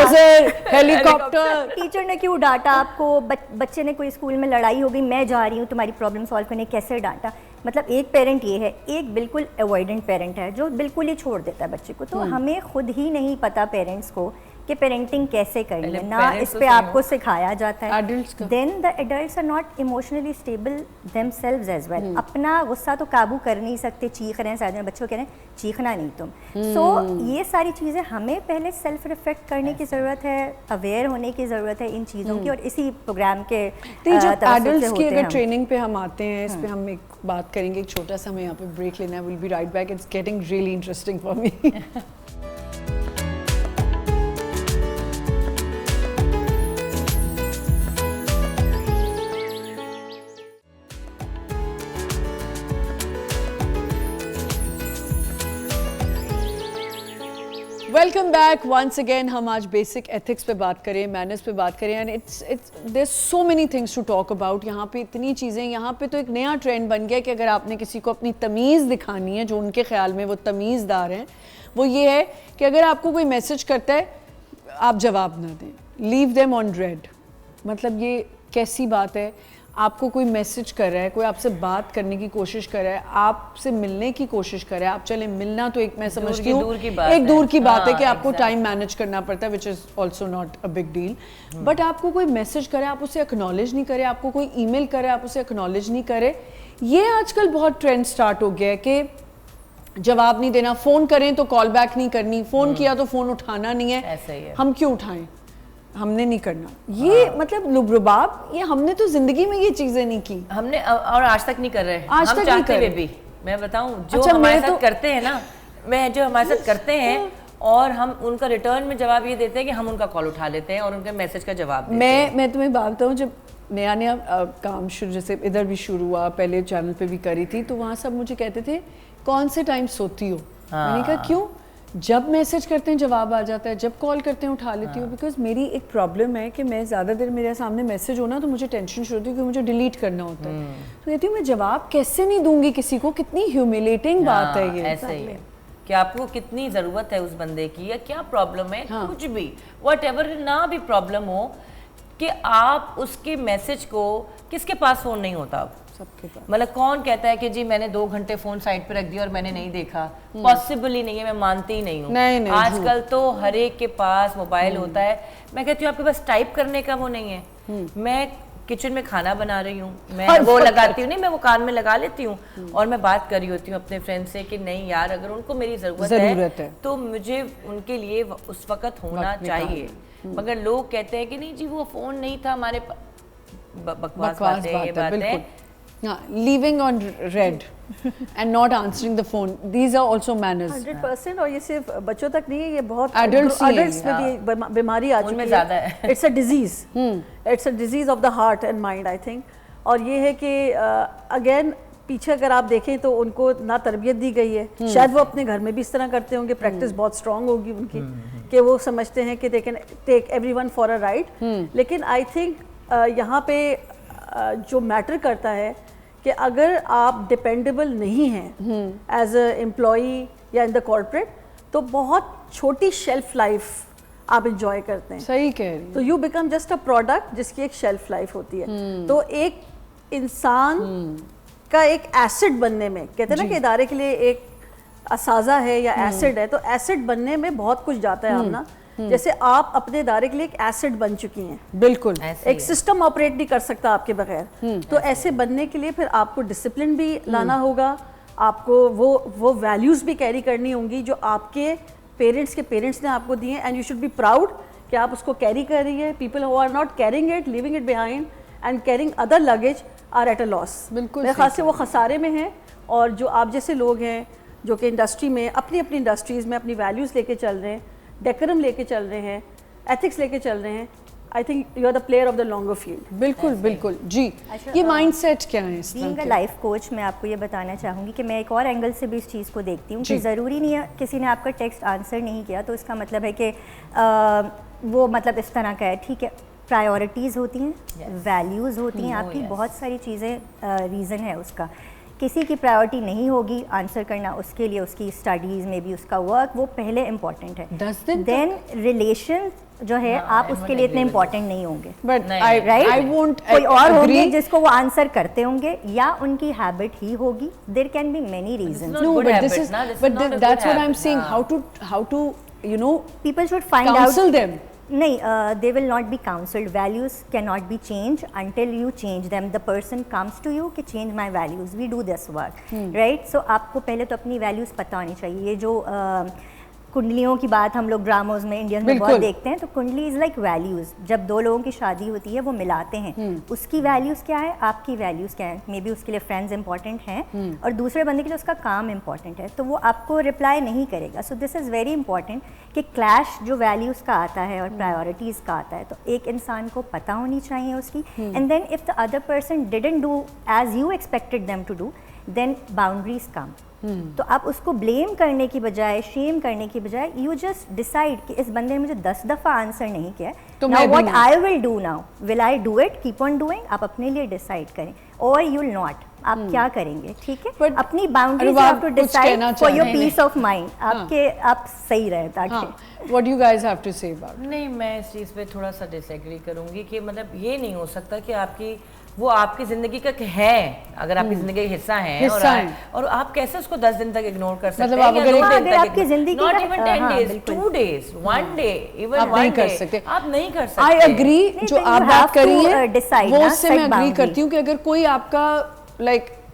ہیلی کاپٹر,
ٹیچر نے کیوں ڈانٹا آپ کو, بچے نے کوئی اسکول میں لڑائی ہو گئی, میں جا رہی ہوں تمہاری پرابلم سالو کرنے, کیسے ڈانٹا. مطلب ایک پیرنٹ یہ ہے, ایک بالکل اوائڈنٹ پیرنٹ ہے جو بالکل ہی چھوڑ دیتا ہے بچے کو. تو ہمیں خود ہی نہیں پتا پیرنٹس کو کہ پیرنٹنگ کیسے کرنی ہے, نہ اس پہ آپ کو سکھایا جاتا ہے. Then the adults are not emotionally stable themselves as well. اپنا غصہ تو قابو کر نہیں سکتے, چیخ رہے ہیں سارے بچوں کہہ رہے ہیں چیخنا نہیں تم. سو یہ ساری چیزیں ہمیں پہلے سیلف ریفلیکٹ کرنے کی ضرورت ہے, اویئر ہونے کی ضرورت ہے ان چیزوں کی, اور اسی پروگرام کے
ایڈلٹس کی اگر ٹریننگ پہ ہم آتے ہیں, اس پہ ہم ایک بات کریں گے, ایک چھوٹا سا ہمیں یہاں پہ بریک لینا ہے. Will be right back, it's getting really interesting for me. Welcome back once again. ہم آج بیسک ایتھکس پہ بات کریں, مینرز پہ بات کریں, and there so many things to talk about. یہاں پہ اتنی چیزیں, یہاں پہ تو ایک نیا ٹرینڈ بن گیا کہ اگر آپ نے کسی کو اپنی تمیز دکھانی ہے, جو ان کے خیال میں وہ تمیز دار ہیں, وہ یہ ہے کہ اگر آپ کو کوئی میسج کرتا ہے آپ جواب نہ دیں, لیو دیم آن ریڈ. مطلب یہ کیسی بات ہے؟ آپ کو کوئی میسج کر رہا ہے, کوئی آپ سے بات کرنے کی کوشش کر رہا ہے, آپ سے ملنے کی کوشش کر رہا ہے, آپ چلیں ملنا تو ایک میں سمجھتی ہوں ایک دور کی بات ہے کہ آپ کو ٹائم مینیج کرنا پڑتا ہے, which is also not a big deal. But آپ کو کوئی میسج کرے, آپ اسے اکنالج نہیں کرے, آپ کو کوئی ای میل کرے, آپ اسے اکنالج نہیں کرے, یہ آج کل بہت ٹرینڈ سٹارٹ ہو گیا ہے کہ جواب نہیں دینا, فون کریں تو کال بیک نہیں کرنی, فون کیا تو فون اٹھانا نہیں ہے,
ایسا ہی ہے.
ہم کیوں اٹھائیں, ہم نے نہیں کرنا. یہ مطلب رباب, یہ ہم نے تو زندگی میں یہ چیزیں نہیں کی,
ہم نے اور آج تک نہیں کر رہے,
آج تک نہیں کر رہے
بھی. میں بتاؤں جو ہمارے ساتھ کرتے ہیں نا, جو ہمارے ساتھ کرتے ہیں اور ہم ان کا ریٹرن میں جواب یہ دیتے ہیں کہ ہم ان کا کال اٹھا لیتے ہیں اور ان کے میسج کا جواب دیتے ہیں.
میں تمہیں بات بتاؤں, جب نیا کام شروع, جیسے ادھر بھی شروع ہوا, پہلے چینل پہ بھی کری تھی, تو وہاں سب مجھے کہتے تھے کون سے ٹائم سوتی ہو. میں نے کہا کیوں, جب میسج کرتے ہیں جواب آ جاتا ہے, جب کال کرتے ہیں اٹھا لیتی ہوں. بیکاز میری ایک پرابلم ہے کہ میں زیادہ دیر میرے سامنے میسج ہونا تو مجھے ٹینشن شروع ہوتی ہے کہ مجھے ڈیلیٹ کرنا ہوتا ہے. تو کہتی ہوں میں جواب کیسے نہیں دوں گی کسی کو, کتنی ہیومیلیٹنگ بات ہے یہ.
ایسے ہی ہے کہ آپ کو کتنی ضرورت ہے اس بندے کی, یا کیا پرابلم ہے, کچھ بھی واٹ ایور نہ بھی پرابلم ہو, کہ آپ اس کے میسج کو, کس کے پاس فون نہیں ہوتا اب, مطلب کون کہتا ہے کہ جی میں نے 2 گھنٹے فون سائڈ پہ رکھ دیا اور میں نے نہیں دیکھا, پاسبل ہی نہیں ہے, میں مانتی ہی نہیں ہوں. آج کل تو ہر ایک کے پاس موبائل ہوتا ہے. میں کہتی ہوں آپ کے پاس ٹائپ کرنے کا وہ نہیں ہے. میں کچن میں کھانا بنا رہی ہوں, میں وہ لگاتی ہوں, نہیں میں وہ کان میں لگا لیتی ہوں اور میں بات کر رہی ہوتی ہوں اپنے فرینڈ سے کہ نہیں یار اگر ان کو میری ضرورت ہے تو مجھے ان کے لیے اس وقت ہونا چاہیے. مگر لوگ کہتے ہیں کہ نہیں جی وہ فون نہیں تھا ہمارے, بکواس بات ہے یہ بات ہے.
Leaving on red and not answering the phone, these are also manners.
100%. اور یہ صرف بچوں تک نہیں ہے, یہ بہت
adults
میں بھی بیماری آ چکی ہے. It's a disease. It's a disease of the heart and mind, I think. اور یہ ہے کہ again پیچھے اگر آپ دیکھیں تو ان کو نہ تربیت دی گئی ہے, شاید وہ اپنے گھر میں بھی اس طرح کرتے ہوں گے, پریکٹس بہت اسٹرانگ ہوگی ان کی کہ وہ سمجھتے ہیں کہ they can take everyone for a ride. لیکن I think یہاں پہ جو میٹر کرتا ہے کہ اگر آپ ڈپینڈیبل نہیں ہیں ایز اے امپلائی یا ان دا کارپوریٹ, تو بہت چھوٹی شیلف لائف آپ انجوائے کرتے ہیں.
صحیح کہہ رہی ہیں.
تو you become just a product جس کی ایک شیلف لائف ہوتی ہے. تو ایک انسان کا ایک ایسڈ بننے میں, کہتے ہیں نا کہ ادارے کے لیے ایک اساتذہ ہے یا ایسڈ ہے, تو ایسڈ بننے میں بہت کچھ جاتا ہے آمنہ. جیسے آپ اپنے ادارے کے لیے ایک ایسڈ بن چکی ہیں,
بالکل
ایک سسٹم آپریٹ نہیں کر سکتا آپ کے بغیر. تو ایسے بننے کے لیے پھر آپ کو ڈسپلن بھی لانا ہوگا, آپ کو وہ ویلیوز بھی کیری کرنی ہوں گی جو آپ کے پیرنٹس نے آپ کو دیے, and you should be proud کہ آپ اس کو کیری کر رہی ہے. People who are not carrying it, leaving it behind and carrying other luggage are at a loss.
بالکل
میرے خیال سے وہ خسارے میں ہیں. اور جو آپ جیسے لوگ ہیں جو کہ انڈسٹری میں اپنی انڈسٹریز میں اپنی ویلیوز لے کے چل رہے ہیں, ڈیکرم لے کے چل رہے ہیں, ایتھکس لے کے چل رہے ہیں, I think you are the player of the longer field.
بالکل بالکل. جی یہ مائنڈ سیٹ کیا ہے اس
بینگ اے لائف کوچ, میں آپ کو یہ بتانا چاہوں گی کہ میں ایک اور اینگل سے بھی اس چیز کو دیکھتی ہوں کہ ضروری نہیں ہے کسی نے آپ کا ٹیکسٹ آنسر نہیں کیا تو اس کا مطلب ہے کہ وہ مطلب اس طرح کا ہے. ٹھیک ہے, پرائیورٹیز ہوتی ہیں, ویلیوز ہوتی ہیں آپ کی, بہت ساری چیزیں ریزن ہے اس کا. کسی کی پرائیورٹی نہیں ہوگی آنسر کرنا, اس کے لیے اس کی اسٹڈیز میں بھی اس کا ورک وہ پہلے امپورٹنٹ ہے. دین ریلیشن جو ہے آپ اس کے لیے اتنے امپورٹنٹ نہیں ہوں گے, رائٹ. کوئی اور ہوں گے جس کو وہ آنسر کرتے ہوں گے, یا ان کی ہیبٹ ہی ہوگی. There can be many reasons.
But that's what I'm saying, how to you know,
people should find out,
counsel them.
نہیں, they will not be counseled. Values cannot be changed until you change them. The person comes to you کہ change my values, we do this work, right? So آپ کو پہلے تو اپنی values پتہ ہونی چاہیے. یہ جو کنڈلیوں کی بات ہم لوگ ڈراموز میں انڈین میں بہت دیکھتے ہیں, تو کنڈلی از لائک ویلیوز. جب دو لوگوں کی شادی ہوتی ہے وہ ملاتے ہیں, اس کی ویلیوز کیا ہے, آپ کی ویلیوز کیا ہیں. مے بی اس کے لیے فرینڈز امپورٹنٹ ہیں اور دوسرے بندے کے لیے اس کا کام امپورٹنٹ ہے, تو وہ آپ کو رپلائی نہیں کرے گا. سو دس از ویری امپورٹنٹ کہ کلیش جو ویلیوز کا آتا ہے اور پرائیورٹیز کا آتا ہے, تو ایک انسان کو پتہ ہونی چاہیے اس کی. And then if the other person didn't do as you expected them to do, then boundaries come. تو آپ اس کو بلیم کرنے کی بجائے, شیم کرنے کی بجائے, یو جسٹ ڈیسائڈ کہ اس بندے نے مجھے 10 دفعہ آنسر نہیں کیا, now what I will do now, will I do it, keep on doing. آپ اپنے لیے ڈیسائڈ کریں, اور یو ول ناٹ, آپ کیا کریں گے. ٹھیک ہے, اپنی boundaries you have to decide for your peace of mind, آپ صحیح رہے تاکہ.
What do you guys have to say about it?
نہیں, میں اس چیز پہ تھوڑا سا ڈس ایگری کروں گی کہ مطلب یہ نہیں ہو سکتا کہ وہ آپ کی زندگی کا ہے, اگر آپ کی زندگی کا حصہ ہیں اور آپ کیسے اس کو 10 دن تک اگنور کر سکتے ہیں,
اگر آپ کی زندگی کا
not even 10 days, 2 days, 1 day, even 1 day آپ نہیں کر سکتے.
I agree, جو آپ بات کری ہے وہ اس سے میں اگری کرتی ہوں کہ اگر کوئی آپ کا لائک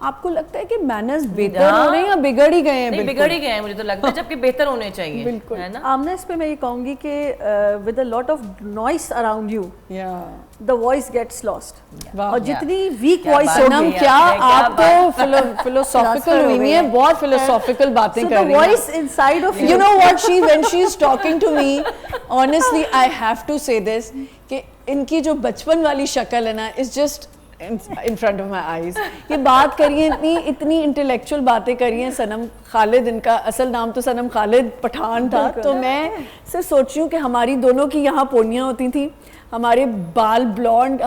آپ کو لگتا ہے کہ مینرز بہتر ہو رہے ہیں یا بگڑ ہی گئے ہیں؟
نہیں بگڑ ہی گئے ہیں مجھے تو لگتا ہے, جبکہ بہتر ہونے چاہیے.
بالکل.
آمنہ اس پہ میں یہ کہوں گی کہ with a lot of noise around you the voice gets lost. اور جتنی weak voice
سنم, کیا آپ تو philosophical ہوئی ہیں, بہت philosophical باتیں کر رہی ہیں.
So the voice inside of
you know what, when she is talking to me, honestly I have to say this, کہ ان کی جو بچپن والی شکل ہے نا is just in front of my eyes. یہ بات کریے, اتنی انٹلیکچوئل باتیں کریے. سنم خالد, ان کا اصل نام تو سنم خالد پٹھان تھا. تو میں صرف سوچ رہی ہوں کہ ہماری دونوں کی یہاں پونیاں ہوتی تھیں, ہمارے بال بلونڈ,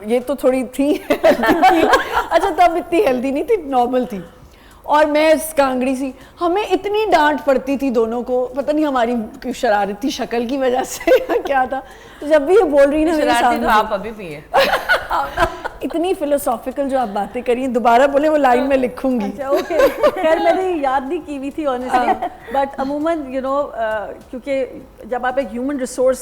یہ تو تھوڑی تھی اچھا تب اتنی ہیلدی نہیں تھی, نارمل تھی, اور میں کانگڑی سی. ہمیں اتنی ڈانٹ پڑتی تھی دونوں کو, پتہ نہیں ہماری شرارتی شکل کی وجہ سے کیا تھا. جب بھی یہ بول رہی نا,
شرارتی تو آپ ابھی بھی ہیں.
اتنی فلسافیکل جو آپ باتیں کریے, دوبارہ بولیں وہ لائن میں لکھوں گی.
اوکے, خیر میں نے یاد نہیں کی ہوئی تھی آنیسٹلی, بٹ عموماً یو نو کیونکہ جب آپ ایک human resource,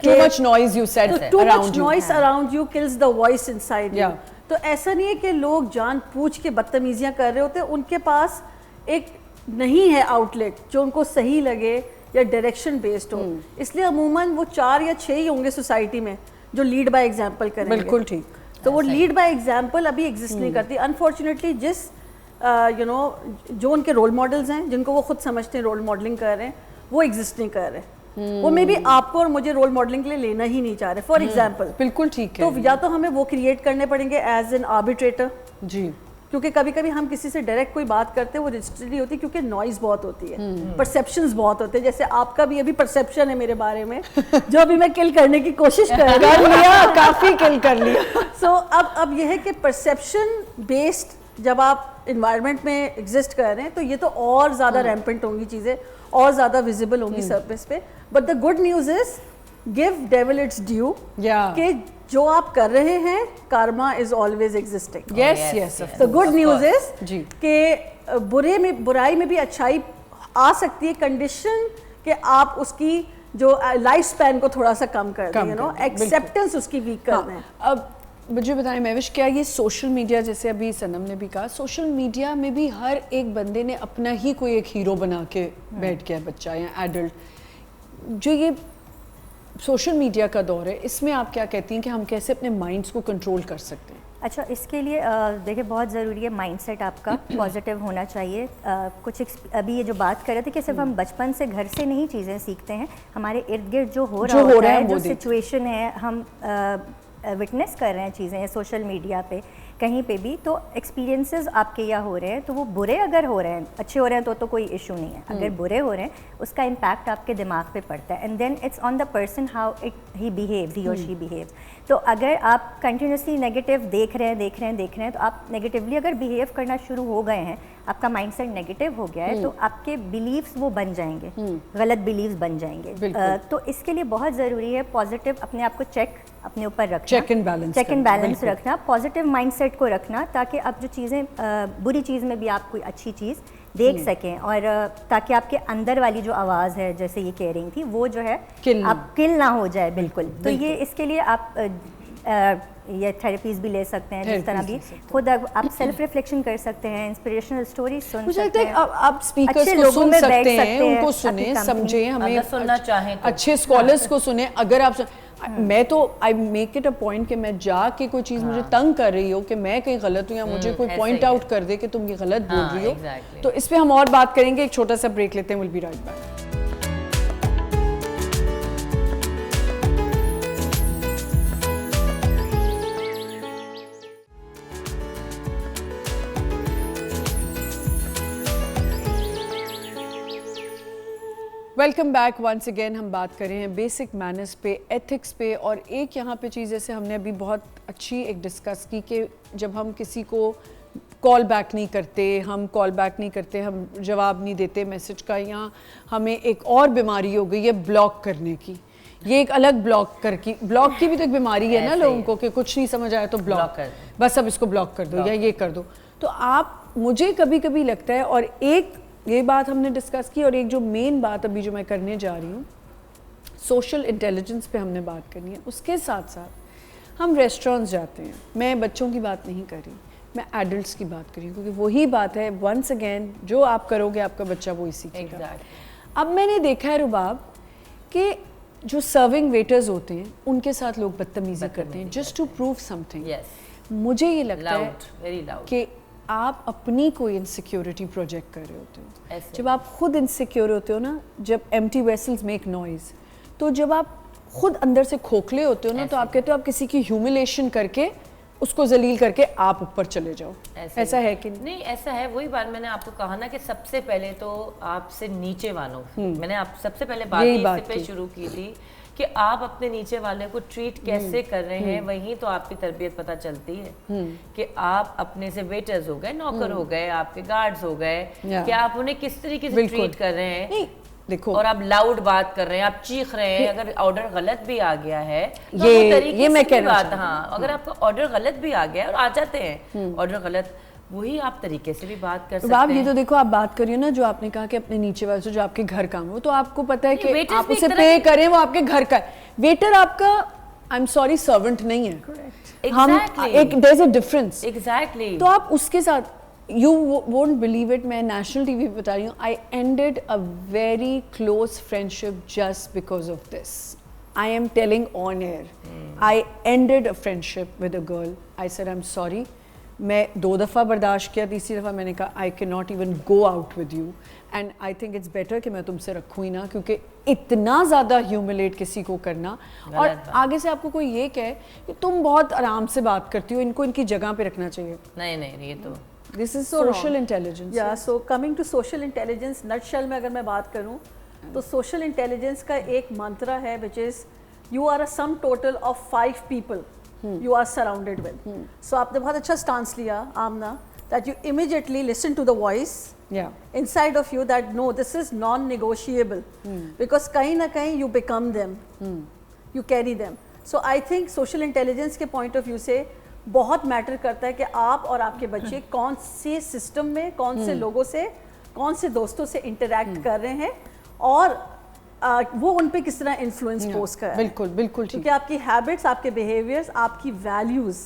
too much noise you said,
too much noise around you kills the voice inside you. تو ایسا نہیں ہے کہ لوگ جان پوچھ کے بدتمیزیاں کر رہے ہوتے, ان کے پاس ایک نہیں ہے آؤٹ لیٹ جو ان کو صحیح لگے یا ڈائریکشن بیسڈ ہو. اس لیے عموماً وہ 4 یا 6 ہی ہوں گے سوسائٹی میں جو لیڈ بائی ایگزامپل کریں گے.
بالکل ٹھیک.
تو وہ لیڈ بائی ایگزامپل ابھی ایگزسٹ نہیں کرتی انفارچونیٹلی. جس یو نو جو ان کے رول ماڈلز ہیں, جن کو وہ خود سمجھتے ہیں رول ماڈلنگ کر رہے ہیں, وہ ایگزسٹ نہیں کر رہے. وہ میں بھی آپ کو اور مجھے رول ماڈلنگ کے لیے لینا ہی نہیں چاہ رہے. فار ایگزامپل,
بالکل ٹھیک ہے,
تو یا تو ہمیں وہ کریٹ کرنے پڑیں گے ایز این آربیٹریٹر.
جی,
کیونکہ کبھی کبھی ہم کسی سے ڈائریکٹ کوئی بات کرتے ہیں, وہ رجسٹرڈ نہیں ہوتی کیونکہ نوائز بہت ہوتی ہے, پرسیپشنز بہت ہوتے ہیں. جیسے آپ کا بھی ابھی پرسیپشن ہے میرے بارے میں جو ابھی میں کل کرنے کی کوشش کر
لیا, کافی کل کر لیا.
سو اب یہ ہے کہ پرسیپشن بیسڈ جب آپ انوائرمنٹ میں ایگزسٹ کر رہے ہیں تو یہ تو اور زیادہ ریمپنٹ ہوں گی چیزیں, اور زیادہ ویزیبل ہوں گی سرفیس پہ. But the good news is give devil its due, کہ جو آپ کر رہے ہیں karma is always existing.
Yes yes,
the good news is کہ برائی میں بھی اچھائی آ سکتی ہے, کنڈیشن کہ آپ اس کی جو لائف سپین کو تھوڑا سا کم کر دیں, ایکسیپٹنس اس کی ویک کر دیں.
اب مجھے بتائیں مہوش, کیا یہ سوشل میڈیا, جیسے ابھی سنم نے بھی کہا, سوشل میڈیا میں بھی ہر ایک بندے نے اپنا ہی کوئی ایک ہیرو بنا کے بیٹھ گیا, بچہ یا ایڈلٹ, جو یہ سوشل میڈیا کا دور ہے, اس میں آپ کیا کہتی ہیں کہ ہم کیسے اپنے مائنڈس کو کنٹرول کر سکتے ہیں؟
اچھا, اس کے لیے دیکھیں بہت ضروری ہے مائنڈ سیٹ آپ کا پازیٹیو ہونا چاہیے. کچھ ابھی یہ جو بات کر رہے تھے کہ صرف ہم بچپن سے گھر سے نہیں چیزیں سیکھتے ہیں, ہمارے ارد گرد جو ہو رہا ہے, جو سچویشن ہے, ہم وٹنس کر رہے ہیں چیزیں سوشل میڈیا پہ کہیں پہ بھی, تو ایکسپیرینسز آپ کے یہاں ہو رہے ہیں, تو وہ برے اگر ہو رہے ہیں, اچھے ہو رہے ہیں تو کوئی ایشو نہیں ہے. اگر برے ہو رہے ہیں اس کا امپیکٹ آپ کے دماغ پہ پڑتا ہے, and then it's on the person how he behaves, he or she بیہیوز. تو اگر آپ کنٹینیوسلی نیگیٹو دیکھ رہے ہیں تو آپ نیگیٹیولی اگر بیہیو کرنا شروع ہو گئے ہیں, آپ کا مائنڈ سیٹ نیگیٹو ہو گیا ہے, تو آپ کے بلیفس وہ بن جائیں گے, غلط بلیفس بن جائیں گے. تو اس کے لیے بہت ضروری ہے پازیٹیو اپنے آپ کو اپنے اوپر رکھنا, چیک اینڈ بیلنس رکھنا, پازیٹیو مائنڈ سیٹ کو رکھنا, تاکہ اب جو چیزیں بری چیز میں بھی آپ کوئی اچھی چیز دیکھ سکیں, اور تاکہ آپ کے اندر والی جو آواز ہے, جیسے یہ کہہ رہی تھی, وہ جو ہے آپ کل نہ ہو جائے. بالکل. تو یہ اس کے لیے آپ یہ تھراپیز بھی لے سکتے ہیں, جس طرح بھی خود آپ سیلف ریفلیکشن کر سکتے ہیں, انسپریشنل اسٹوریز سن سکتے ہیں,
آپ اسپیکرز کو سن سکتے ہیں, ان کو سنیں, سمجھیں, ہمیں
سننا چاہیں
اچھے اسکالرس کو سنیں. اگر آپ میں تو I make it a point کہ میں جا کے کوئی چیز مجھے تنگ کر رہی ہو, کہ میں کہیں غلط ہوں یا مجھے کوئی پوائنٹ آؤٹ کر دے کہ تم یہ غلط بول رہی ہو, تو اس پہ ہم اور بات کریں گے. ایک چھوٹا سا بریک لیتے ہیں, will be right back. Welcome back once again. ہم بات کر رہے ہیں بیسک مینرز پہ, ایتھکس پہ, اور ایک یہاں پہ چیز جیسے ہم نے ابھی بہت اچھی ایک ڈسکس کی کہ جب ہم کسی کو کال بیک نہیں کرتے, ہم جواب نہیں دیتے میسج کا, یا ہمیں ایک اور بیماری ہو گئی ہے بلاک کرنے کی, یہ ایک الگ بلاک کی بھی تو ایک بیماری ہے نا لوگوں کو, کہ کچھ نہیں سمجھ آیا تو بلاک, بس اب اس کو بلاک کر دو یا یہ کر دو. تو مجھے کبھی کبھی لگتا ہے, اور ایک یہ بات ہم نے ڈسکس کی, اور ایک جو مین بات ابھی جو میں کرنے جا رہی ہوں, سوشل انٹیلیجنس پہ ہم نے بات کرنی ہے. اس کے ساتھ ساتھ ہم ریسٹورینٹس جاتے ہیں, میں بچوں کی بات نہیں کر رہی, میں ایڈلٹس کی بات کری کیونکہ وہی بات ہے ونس اگین جو آپ کرو گے آپ کا بچہ وہی سیکھے گا. اب میں نے دیکھا ہے رباب کہ جو سرونگ ویٹرز ہوتے ہیں ان کے ساتھ لوگ بدتمیزی کرتے ہیں just to prove something. مجھے یہ لگتا ہے کہ آپ اپنی کوئی انسیکیورٹی پروجیکٹ کر رہے ہوتے ہو. جب آپ خود انسیکیور ہوتے ہو نا, جب ایمٹی ویسلز میک نوائز, تو جب آپ خود اندر سے کھوکھلے ہوتے ہو نا, تو آپ کہتے ہو آپ کسی کی ہیوملیشن کر کے اس کو ذلیل کر کے آپ اوپر چلے جاؤ. ایسا ہے کہ
نہیں؟ ایسا ہے. وہی بات میں نے آپ کو کہا نا کہ سب سے پہلے تو آپ سے نیچے والوں, میں نے آپ سب سے پہلے بات پہ شروع کی تھی کہ آپ اپنے نیچے والے کو ٹریٹ کیسے کر رہے ہیں, وہیں تو آپ کی تربیت پتہ چلتی ہے کہ آپ اپنے سے ویٹرز ہو گئے, نوکر ہو گئے, آپ کے گارڈز ہو گئے, کہ آپ انہیں کس طریقے سے ٹریٹ کر رہے ہیں.
دیکھو,
اور آپ لاؤڈ بات کر رہے ہیں, آپ چیخ رہے ہیں, اگر آرڈر غلط بھی آ گیا ہے تو وہ طریقے سے بات, ہاں اگر آپ کا آرڈر غلط بھی آ گیا ہے اور آ جاتے ہیں آرڈر غلط, وہی آپ طریقے سے بھی بات کر سکتے ہیں.
آپ یہ تو دیکھو, آپ بات کریے نا جو آپ نے کہا کہ اپنے نیچے والے سے جو آپ کے گھر کا ہو, تو آپ کو پتا ہے کہ آپ اسے پے کریں, وہ آپ کے گھر کا ہے. ویٹر آپ کا آئی ایم سوری سرونٹ نہیں ہے. ہم ایک دیر از اے ڈفرنس.
ایگزیکٹلی.
تو آپ اس کے ساتھ you won't believe it, میں نیشنل ٹی وی پہ بتا رہی ہوں, I ended a very close friendship just because of this. I am telling on air. I ended a friendship with a girl. I said I'm sorry. میں 2 دفعہ برداشت کیا, تیسری دفعہ میں نے کہا I cannot even go out with you and I think it's better کہ میں تم سے رکھوں ہی نہ, کیونکہ اتنا زیادہ ہیوملیٹ کسی کو کرنا, اور آگے سے آپ کو کوئی یہ کہے کہ تم بہت آرام سے بات کرتی ہو, ان کو ان کی جگہ پہ رکھنا چاہیے.
نہیں یہ تو
This is social intelligence.
Yeah, so coming to social intelligence, nutshell میں اگر میں بات کروں تو social intelligence کا ایک منترا ہے which is you are a sum total of 5 people you are surrounded with. So آپ نے بہت اچھا stance لیا Amna, that you immediately listen to the voice inside of you that no, this is non-negotiable, because کہیں نہ کہیں you become them, you carry them. So I think social intelligence کے point of view سے بہت metre کرتا ہے کہ آپ اور آپ کے بچے کون سے سسٹم میں, کون سے لوگوں سے, کون سے دوستوں سے انٹریکٹ کر رہے ہیں, اور وہ ان پہ کس طرح انفلوئنس پوز کر رہا ہے.
بالکل بالکل,
کیونکہ آپ کی ہیبٹس, آپ کے بیہیویئرز, آپ کی ویلیوز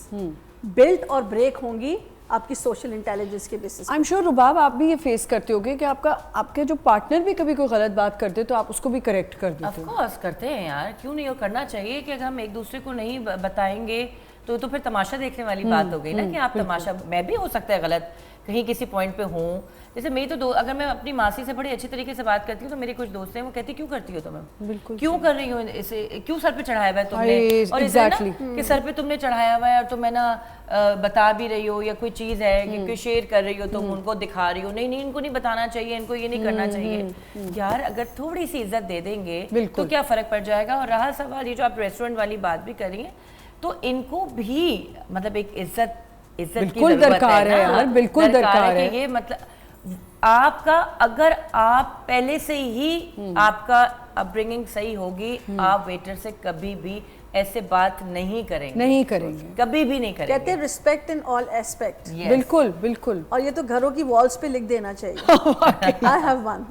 بلڈ اور بریک ہوں گی آپ کی سوشل انٹیلیجنس کے بیسس.
آئی ایم شیور رباب آپ بھی یہ فیس کرتے ہوگے کہ آپ کے جو پارٹنر بھی کبھی کوئی غلط بات کرتے تو آپ اس کو بھی کریکٹ کر دیتے.
آف کورس کرتے ہیں یار, کیوں نہیں, وہ کرنا چاہیے کہ اگر ہم ایک دوسرے کو نہیں بتائیں گے تو پھر تماشا دیکھنے والی بات ہو گئی نا, کہ آپ تماشا, میں بھی ہو سکتا ہے غلط کہیں کسی پوائنٹ پہ ہوں. جیسے میری تو اگر میں اپنی ماسی سے بڑے اچھی طریقے سے بات کرتی ہوں تو میرے کچھ دوست ہیں, وہ کہتی کیوں کرتی ہو تم, بالکل کیوں کر رہی ہو اسے, کیوں سر پہ چڑھایا ہوا ہے تم نے, اور اسے نا کہ سر پہ تم نے چڑھایا ہوا ہے اور تم ہے نا بتا بھی رہی ہو, یا کوئی چیز ہے کہ کوئی شیئر کر رہی ہو تم ان کو دکھا رہی ہو, نہیں ان کو نہیں بتانا چاہیے, ان کو یہ نہیں کرنا چاہیے. یار اگر تھوڑی سی عزت دے دیں گے تو کیا فرق پڑ جائے گا. اور رہا سوال یہ جو آپ ریسٹورینٹ والی بات بھی کر رہی ہیں, تو ان کو بھی مطلب ایک عزت کی ضرورت ہے, بالکل درکار ہے. یہ مطلب آپ کا, اگر آپ پہلے سے ہی آپ کا اپ برنگنگ صحیح ہوگی, آپ ویٹر سے کبھی بھی ایسے بات نہیں کریں گے, کبھی بھی نہیں کریں گے.
کہتے ہیں رسپیکٹ ان آل ایسپیکٹ.
بالکل بالکل,
اور یہ تو گھروں کی والز پہ لکھ دینا چاہیے. I have one.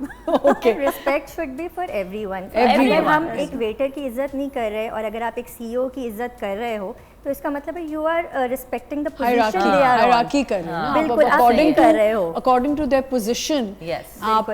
Respect should be for everyone. اگر ہم ایک ویٹر کی عزت نہیں کر رہے اور اگر آپ ایک CEO کی عزت کر رہے ہو تو اس کا مطلب ہے you are respecting the position they are on.
hierarchy کر رہے ہیں,
بالکل according کر رہے ہو,
according to their position آپ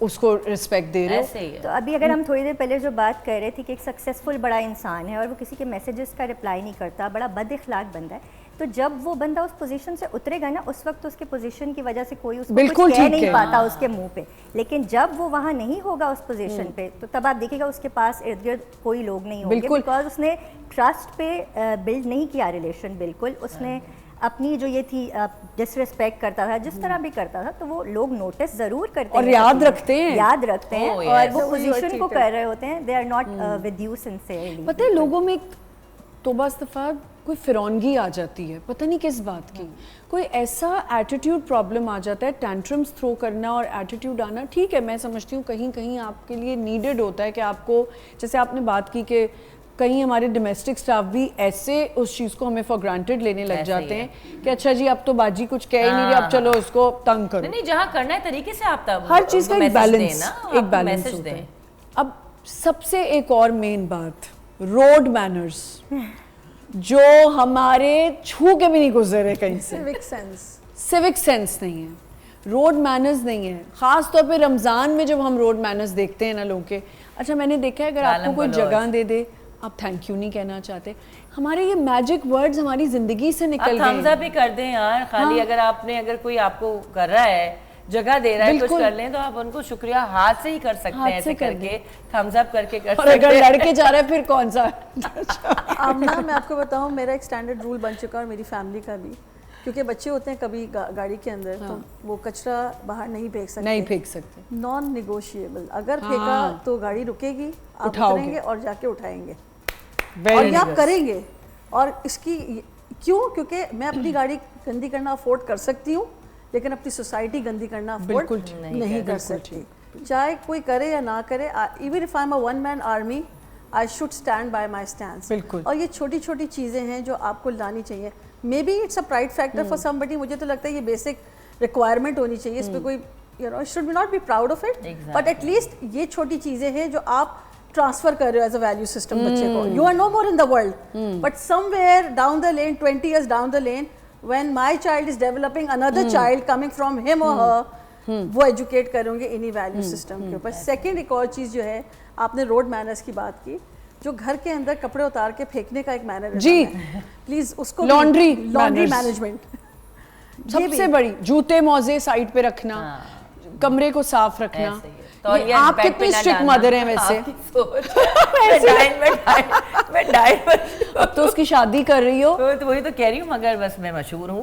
اس کو رسپیکٹ دے رہے ہو.
تو ابھی اگر ہم تھوڑی دیر پہلے جو بات کر رہے تھے کہ ایک سکسیزفل بڑا انسان ہے اور وہ کسی کے میسیجز کا رپلائی نہیں کرتا, بڑا بد اخلاق بندہ ہے, تو جب وہ بندہ اس پوزیشن سے اترے گا نا, اس وقت اس کے پوزیشن کی وجہ سے کوئی اس کو کچھ کہہ نہیں پاتا اس کے منہ پہ. لیکن جب وہ وہاں نہیں ہوگا اس پوزیشن پہ, تو تب آپ دیکھیں گا اس کے پاس ارد گرد کوئی لوگ نہیں ہوں گے, بیکاز اس نے ٹرسٹ پہ بلڈ نہیں کیا ریلیشن. بالکل اس نے اپنی جو یہ تھی ڈس ریسپیکٹ کرتا تھا, جس طرح بھی کرتا تھا, تو وہ لوگ نوٹس ضرور کرتے ہیں
اور یاد رکھتے ہیں
اور وہ پوزیشن کو کر رہے ہوتے ہیں. They are not with you sincerely.
پتہ ہے لوگوں میں توبہ استغفار کوئی فرونگی آ جاتی ہے, پتہ نہیں کس بات کی, کوئی ایسا ایٹیٹیوڈ پرابلم آ جاتا ہے. ٹینٹرمز تھرو کرنا اور ایٹیٹیوڈ آنا ٹھیک ہے, میں سمجھتی ہوں کہیں کہیں آپ کے لیے نیڈڈ ہوتا ہے کہ آپ کو, جیسے آپ نے بات کی کہ کہیں ہمارے ڈومیسٹک سٹاف بھی ایسے اس چیز کو ہمیں فار گرانٹیڈ لینے لگ جاتے ہیں کہ اچھا جی اب تو باجی کچھ کہہ ہی نہیں رہی, اب چلو اس کو تنگ کرو.
نہیں, جہاں کرنا ہے طریقے سے آپ
ہر چیز کا ایک بیلنس ہوتا ہے. اب سب سے ایک اور مین بات, روڈ مینرز. جو ہمارے چھو کے بھی نہیں گزرے کہیں سے. سیوک سینس نہیں ہے, روڈ مینرز نہیں ہے, خاص طور پہ رمضان میں جب ہم روڈ مینرز دیکھتے ہیں نا لوگوں کے. اچھا میں نے دیکھا ہے اگر آپ کو کوئی جگہ دے دے آپ تھینک یو نہیں کہنا چاہتے, ہمارے یہ میجک ورڈز ہماری زندگی سے نکل گئے.
تھمز اپ بھی کر دیں یار, خالی اگر کوئی آپ کو کر رہا ہے, جگہ دے رہا ہے, کچھ کر لیں تو آپ ان کو شکریہ ہاتھ سے ہی کر سکتے ہیں, ایسے کر کے تھمز اپ کر کے کر سکتے ہیں.
اور اگر لڑکے جا رہے ہیں پھر کون سا.
آمنہ میں آپ کو بتاؤں میرا ایک اسٹینڈرڈ رول بن چکا ہے, اور میری فیملی کا بھی, کیونکہ بچے ہوتے ہیں کبھی گاڑی کے اندر تو وہ کچرا باہر نہیں پھینک سکتے, نان نیگوشیبل. اگر پھینکا تو گاڑی رکے گی, آپ اتریں گے اور جا کے اٹھائیں گے, اور یہ آپ کریں گے. اور اس کی کیوں, کیونکہ میں اپنی گاڑی گندی کرنا افورڈ کر سکتی ہوں, لیکن اپنی سوسائٹی گندی کرنا افورڈ نہیں کر سکتی, چاہے کوئی کرے یا نہ کرے. Even if I am a one man army I should stand by my stand. اور یہ چھوٹی چھوٹی چیزیں ہیں جو آپ کو لانی چاہیے. Maybe it's a pride factor for somebody, مجھے تو لگتا ہے یہ بیسک ریکوائرمنٹ ہونی چاہیے, اس پہ کوئی should not be proud of it, but at least یہ چھوٹی چیزیں ہیں جو آپ ٹرانسفر کر رہے ہو ایز اے ویلیو سسٹم بچے کو. You are no more in the world, but somewhere down the lane 20 years down the lane when my child is developing another child coming from him or her, وہ educate کریں گے انہی value system کے اوپر. Second ایک اور چیز جو ہے, آپ نے روڈ مینرز کی بات کی, جو گھر کے اندر کپڑے اتار کے پھینکنے کا ایک مینر ہے جی, پلیز اس کو لانڈری مینجمنٹ
سب سے بڑی, جوتے موزے سائڈ پہ رکھنا, کمرے کو صاف رکھنا. آپ کتنی اسٹرکٹ مدر ہیں ویسے, تو اس کی شادی کر رہی ہو
تو وہی تو کہہ رہی ہوں, مگر بس میں مشہور ہوں.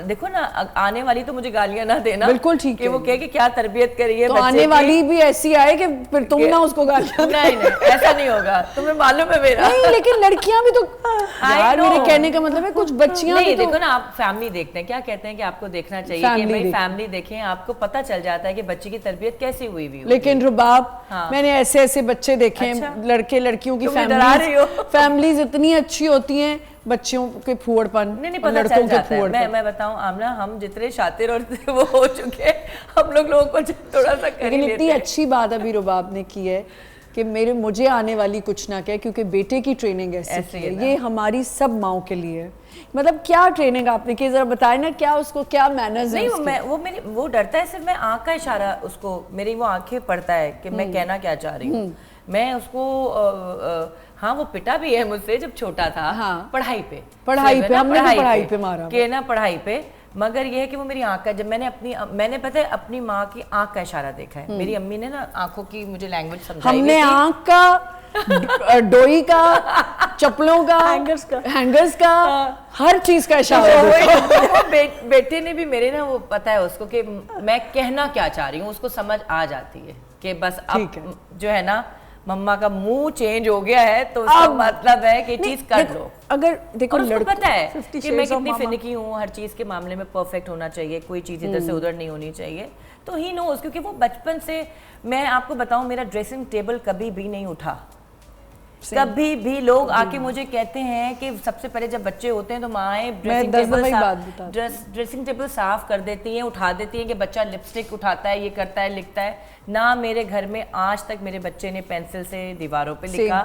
دیکھو نا آنے والی تو مجھے گالیاں نہ دینا,
بالکل ٹھیک ہے,
وہ کہے کہ کیا تربیت کری ہے,
تو آنے والی بھی ایسی آئے کہ پھر تم نہ اس کو گالیاں.
نہیں ایسا نہیں ہوگا, تمہیں معلوم ہے میرا.
نہیں لیکن لڑکیاں بھی تو, یار میرے کہنے کا مطلب ہے کچھ بچیاں بھی
دیکھو نا, آپ فیملی دیکھتے ہیں, کیا کہتے ہیں کہ آپ کو دیکھنا چاہیے کہ بھائی فیملی دیکھیں, آپ کو پتہ چل جاتا ہے کہ بچے کی تربیت کیسی ہوئی ہوئی.
لیکن رباب میں نے ایسے ایسے بچے دیکھے ہیں, لڑکے لڑکیوں کی فیملیز اتنی اچھی ہوتی ہیں, بچیوں کے پھوڑ پن, لڑکوں کے پھوڑ پن.
میں بتاؤں آمنہ, ہم جتنے شاطر اور وہ ہو چکے, ہم لوگوں کو تھوڑا سا کر لیتے ہیں.
اتنی اچھی بات ابھی رباب نے کی ہے کہ مجھے آنے والی کچھ نہ کہے, کیونکہ بیٹے کی ٹریننگ ایسی ہے, یہ ہماری سب ماؤں کے لیے. مطلب کیا ٹریننگ آپ نے کی, ذرا بتائیں نا, کیا اس کو کیا مینرز ہیں.
نہیں وہ ڈرتا ہے صرف, میں آنکھ کا اشارہ اس کو, میری وہ آنکھیں پڑھتا ہے کہ میں کہنا کیا چاہ رہی ہوں. میں اس کو ہاں وہ پٹا بھی ہے مجھ سے جب چھوٹا تھا, پڑھائی پہ
ہم نے پڑھائی پہ مارا
کہ نا پڑھائی پہ, مگر یہ ہے کہ وہ میری آنکھ کا, جب میں نے پتہ ہے اپنی ماں کی آنکھ کا اشارہ دیکھا ہے. میری امی نے نا آنکھوں کی مجھے لینگویج سمجھائی,
ہم نے آنکھ کا, ڈوئی کا, چپلوں کا, ہینگرز کا, ہر چیز کا اشارہ.
بیٹے نے بھی میرے نا وہ پتہ ہے اس کو کہ میں کہنا کیا چاہ رہی ہوں, اس کو سمجھ آ جاتی ہے کہ بس اب جو ہے نا مما کا منہ چینج ہو گیا ہے تو اس کا مطلب ہے کہ چیز کر لو.
اگر دیکھو
لڑکوں کو پتہ ہے کہ میں کتنی فنکی ہوں, ہر چیز کے معاملے میں پرفیکٹ ہونا چاہیے, کوئی چیز ادھر سے ادھر نہیں ہونی چاہیے, تو ہی نوز. کیونکہ وہ بچپن سے, میں آپ کو بتاؤں, میرا ڈریسنگ ٹیبل کبھی بھی نہیں اٹھا, کبھی بھی. لوگ آ کے مجھے کہتے ہیں کہ سب سے پہلے جب بچے ہوتے ہیں تو مائیں ڈریسنگ ٹیبل صاف کر دیتی ہیں, اٹھا دیتی ہیں کہ بچہ لپسٹک اٹھاتا ہے, یہ کرتا ہے, لکھتا ہے. نہ میرے گھر میں آج تک میرے بچے نے پینسل سے دیواروں پہ لکھا,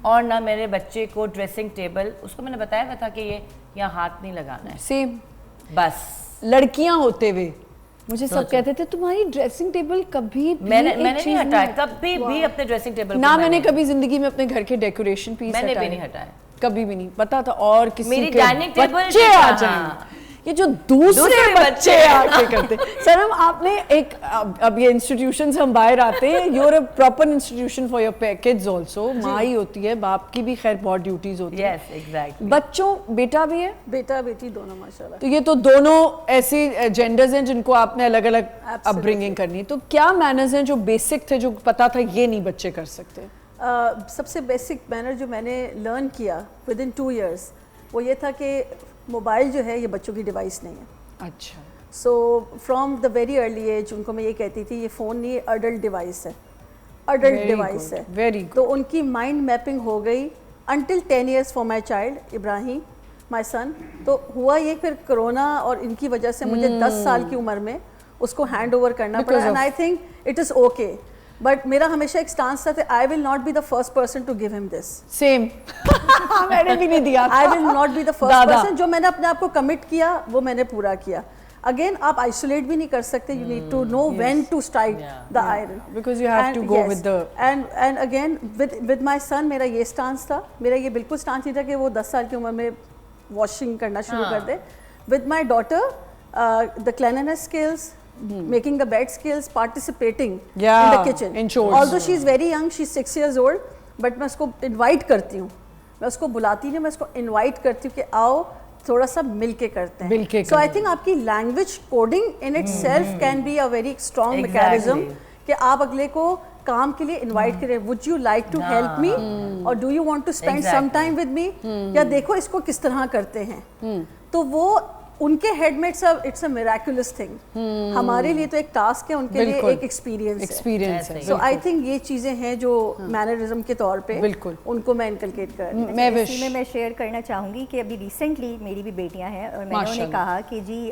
اور نہ میرے بچے کو ڈریسنگ ٹیبل, اس کو میں نے بتایا ہوا تھا کہ یہ یہاں ہاتھ نہیں لگانا ہے.
سیم
بس
لڑکیاں ہوتے ہوئے مجھے سب کہتے تھے تمہاری ڈریسنگ ٹیبل کبھی
میں نے نہیں ہٹایا, کبھی بھی اپنے ڈریسنگ ٹیبل
نہ, میں نے کبھی زندگی میں اپنے گھر کے ڈیکوریشن پیس
میں نے بھی نہیں ہٹایا,
کبھی بھی نہیں. پتا تھا اور کسی
کے
بچے آ جائیں, یہ جو دوسرے بچے آ کے کرتے. سرم آپ نے ایک, اب یہ انسٹیٹیوشن سے ہم باہر آتے ہیں, you are a proper institution for your kids also. ماں ہی ہوتی ہے, باپ کی بھی خیر بہت ڈیوٹیز ہوتی ہیں. بچوں, بیٹا بھی ہے,
بیٹا بیٹی دونوں ماشاءاللہ.
تو یہ تو دونوں ایسی جینڈرز ہیں جن کو آپ نے الگ الگ اپ برنگنگ کرنی. تو کیا مینرز ہیں جو بیسک تھے, جو پتا تھا یہ نہیں بچے کر سکتے؟
سب سے بیسک مینر جو میں نے لرن کیا ود ان 2 years وہ یہ تھا کہ موبائل جو ہے یہ بچوں کی ڈیوائس نہیں ہے.
اچھا.
So from the very early age ان کو میں یہ کہتی تھی یہ فون نہیں ہے, ایڈلٹ ڈیوائس ہے, ایڈلٹ ڈیوائس ہے. تو ان کی مائنڈ میپنگ ہو گئی until 10 years for my child Ibrahim, my son. تو ہوا یہ پھر کرونا اور ان کی وجہ سے مجھے 10 سال کی عمر میں اس کو ہینڈ اوور کرنا پڑا, and I think it is okay. But میرا ہمیشہ ایک سٹانس تھا کہ I will not be the first person to give him this.
Same. میں نے بھی نہیں دیا.
I will not be the first person. جو میں نے اپنے آپ کو commit کیا وہ میں نے پورا کیا. Again آپ isolate بھی نہیں کر سکتے. You need to know when to strike the iron.
Because you have to go with the.
And again with my son میرا یہ stance تھا. میرا یہ بالکل stance نہیں تھا کہ وہ 10 سال کی عمر میں washing کرنا شروع کر دے. With my daughter the cleanliness skills, making the bed skills, participating in the kitchen.
In chores.
Although she is very young, she's 6 years old, but میں اس کو invite کرتی ہوں. میں اس کو بلاتی نہیں, میں اس کو invite کرتی ہوں کہ آؤ تھوڑا سا مل کے کرتے ہیں. So I think آپ کی language coding in itself can be a very strong mechanism کہ آپ اگلے کو کام کے لیے انوائٹ کریں. would you like to help me or do you want to spend some time with me, یا دیکھو اس کو کس طرح کرتے ہیں. تو وہ ان کے ہیڈ میں اٹس اے میراکولس تھنگ. ہمارے لیے تو ایک ٹاسک ہے, ان کے لیے ایک ایکسپیرینس ہے. سو آئی تھنک یہ چیزیں ہیں جو مینرزم کے طور پہ ان کو میں انکلکیٹ کر رہی ہوں.
اسی میں شیئر کرنا چاہوں گی کہ ابھی ریسنٹلی میری بھی بیٹیاں ہیں اور میں نے انہیں کہا کہ جی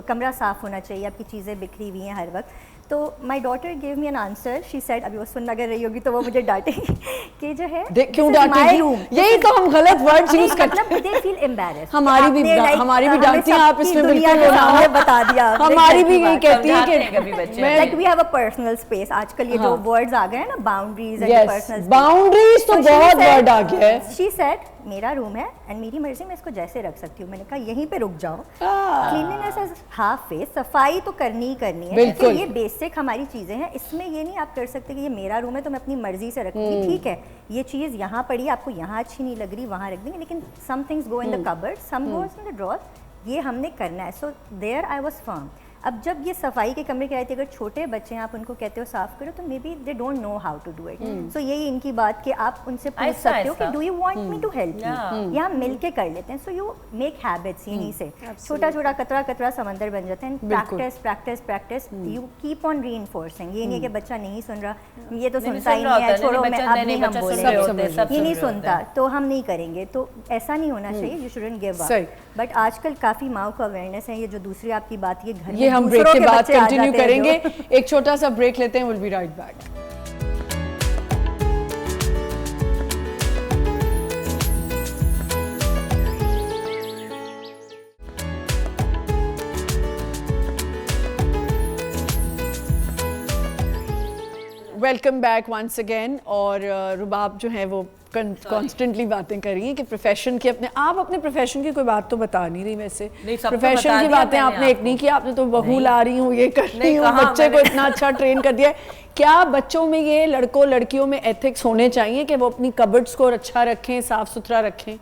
کمرہ صاف ہونا چاہیے, آپ کی چیزیں بکھری ہوئی ہیں ہر وقت. تو my daughter give me an answer. She said, ابھی وہ سننا اگر رہی ہوگی تو وہ مجھے ڈانٹے گی کہ جو ہے
کیوں ڈانٹے گی, یہی تو ہم غلط ورڈز یوز کرتے ہیں.
دے فیل امبیرس.
ہماری بھی ڈانٹتی ہیں آپ, اس میں بالکل
سامنے بتا دیا.
ہماری بھی یہی کہتی ہے کہ
like we have a personal space. آج کل یہ جو ورڈز آ گئے ہیں نا, boundaries and personal space,
boundaries تو بہت ورڈ آ گیا ہے.
شی سیڈ میرا روم ہے اینڈ میری مرضی میں اس کو جیسے رکھ سکتی ہوں. میں نے کہا یہیں پہ رک جاؤ. کلیننس از ہاف فیس, صفائی تو کرنی ہی کرنی ہے. یہ بیسک ہماری چیزیں ہیں, اس میں یہ نہیں آپ کر سکتے کہ یہ میرا روم ہے تو میں اپنی مرضی سے رکھوں گی. ٹھیک ہے یہ چیز یہاں پڑی, آپ کو یہاں اچھی نہیں لگ رہی, وہاں رکھ دیں گے, لیکن some things go in the cupboard, some goes in the drawer. یہ ہم نے کرنا ہے. سو دیئر آئی واز فرم. اب جب یہ صفائی کے کمرے کے آئے تھے, اگر چھوٹے بچے ہیں آپ ان کو کہتے ہو صاف کرو تو maybe they don't know how to do it. So یہی ان کی بات کہ آپ ان سے پوچھ سکتے ہو کہ do you want me to help you, یا مل کے کر لیتے ہیں. سو یو میک ہیبٹس یہیں سے, چھوٹا چھوٹا قطرہ قطرہ سمندر بن جاتا ہے. Practice practice practice, you keep on reinforcing. یہ نہیں کہ بچہ نہیں سن رہا, یہ تو سنتا ہی نہیں ہے, چھوڑو میں اب نہیں ہم بولیں گے, یہ نہیں سنتا تو ہم نہیں کریں گے. تو ایسا نہیں ہونا چاہیے. You shouldn't give up. But آج کل کافی ماؤں کو اویئرنیس ہے. یہ جو دوسری آپ کی بات, یہ گھر میں
ہم بریک کے بعد کنٹینیو کریں گے. ایک چھوٹا سا بریک لیتے ہیں. Will be right back. Welcome back once again. اور رباب جو ہے وہ کانسٹنٹلی باتیں کر رہی ہیں کہ پروفیشن کی, آپ اپنے پروفیشن کی کوئی بات تو بتا نہیں رہی. ویسے پروفیشن کی باتیں آپ نے ایک نہیں کی, آپ نے تو بہو لا رہی ہوں, یہ کر رہی ہوں, بچے کو اتنا اچھا ٹرین کر دیا ہے. کیا بچوں میں یہ لڑکوں لڑکیوں میں ایتھکس ہونے چاہیے کہ وہ اپنی کبرڈس کو اچھا رکھیں, صاف ستھرا رکھیں؟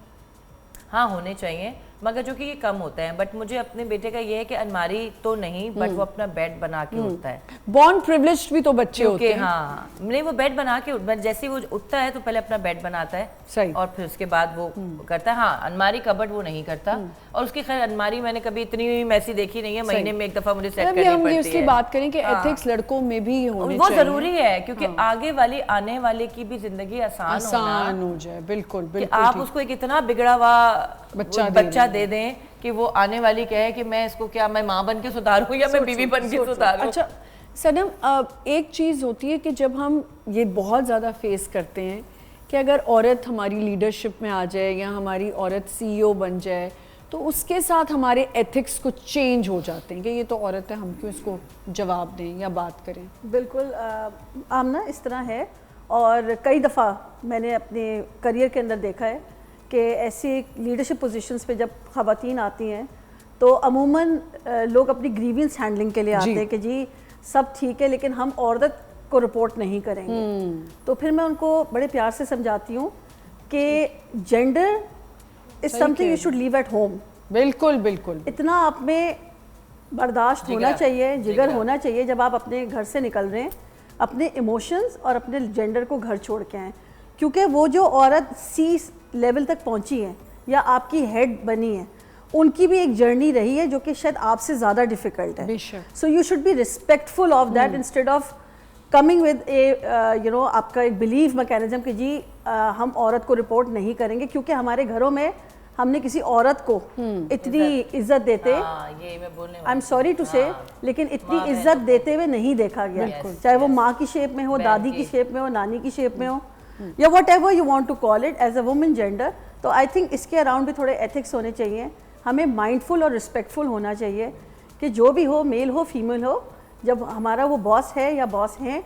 ہاں ہونے چاہیے, مگر جو کہ یہ کم ہوتا ہے. بٹ مجھے اپنے بیٹے کا یہ ہے کہ الماری تو نہیں, بٹ وہ اپنا بیڈ بنا کے اٹھتا ہے.
بورن پریولیجڈ بھی تو بچے ہوتے ہیں.
ہاں نہیں, وہ بیڈ بنا کے جیسے وہ اٹھتا ہے تو پہلے اپنا بیڈ بناتا ہے اور پھر اس کے بعد وہ کرتا ہے. ہاں الماری کبرڈ وہ نہیں کرتا. اور اس کی خیر الماری میں نے کبھی اتنی میسی دیکھی نہیں ہے, مہینے میں ایک دفعہ مجھے سیٹ کرنی پڑتی ہے.
ہم اس کی بات کریں کہ ایتھکس لڑکوں میں بھی ہونے
چاہیے, وہ ضروری ہے کیونکہ آگے والی آنے والے کی بھی زندگی آسان
ہو جائے. بالکل بالکل.
آپ اس کو ایک اتنا بگڑا ہوا بچہ دے دیں کہ وہ آنے والی کہے کہ میں اس کو کیا میں ماں بن کے سدھاروں یا میں بیوی بن کے سدھاروں.
اچھا صنم, ایک چیز ہوتی ہے کہ جب ہم یہ بہت زیادہ فیس کرتے ہیں کہ اگر عورت ہماری لیڈرشپ میں آ جائے یا ہماری عورت سی ای او بن جائے تو اس کے ساتھ ہمارے ایتھکس کچھ چینج ہو جاتے ہیں کہ یہ تو عورت ہے, ہم کیوں اس کو جواب دیں یا بات کریں.
بالکل آمنہ اس طرح ہے, اور کئی دفعہ میں نے اپنے کریئر کے اندر دیکھا ہے کہ ایسی لیڈرشپ پوزیشنز پہ جب خواتین آتی ہیں تو عموماً لوگ اپنی گریونس ہینڈلنگ کے لیے آتے ہیں کہ جی سب ٹھیک ہے لیکن ہم عورت کو رپورٹ نہیں کریں گے. تو پھر میں ان کو بڑے پیار سے سمجھاتی ہوں کہ gender is something you should leave at home.
بالکل بالکل.
اتنا آپ میں برداشت ہونا چاہیے, جگر ہونا چاہیے جب آپ اپنے گھر سے نکل رہے ہیں, اپنے ایموشنز اور اپنے جینڈر کو گھر چھوڑ کے آئیں. کیونکہ وہ جو عورت سی لیول تک پہنچی ہے یا آپ کی ہیڈ بنی ہے, ان کی بھی ایک جرنی رہی ہے جو کہ شاید آپ سے زیادہ ڈیفیکلٹ ہے. So you should be respectful of that instead of coming with a آپ کا ایک بلیف میکینزم کہ جی ہم عورت کو رپورٹ نہیں کریں گے کیونکہ ہمارے گھروں میں ہم نے کسی عورت کو اتنی عزت دیتے, آئی ایم سوری ٹو سے, لیکن اتنی عزت دیتے ہوئے نہیں دیکھا گیا, چاہے وہ ماں کی شیپ میں ہو, دادی کی شیپ میں ہو, نانی کی شیپ میں ہو. یا whatever you want to call it as a woman gender. تو آئی تھنک اس کے اراؤنڈ بھی تھوڑے ایتھکس ہونے چاہیے. ہمیں مائنڈفل اور رسپیکٹفل ہونا چاہیے کہ جو بھی ہو, میل ہو فیمیل ہو, جب ہمارا وہ باس ہے یا باس ہیں,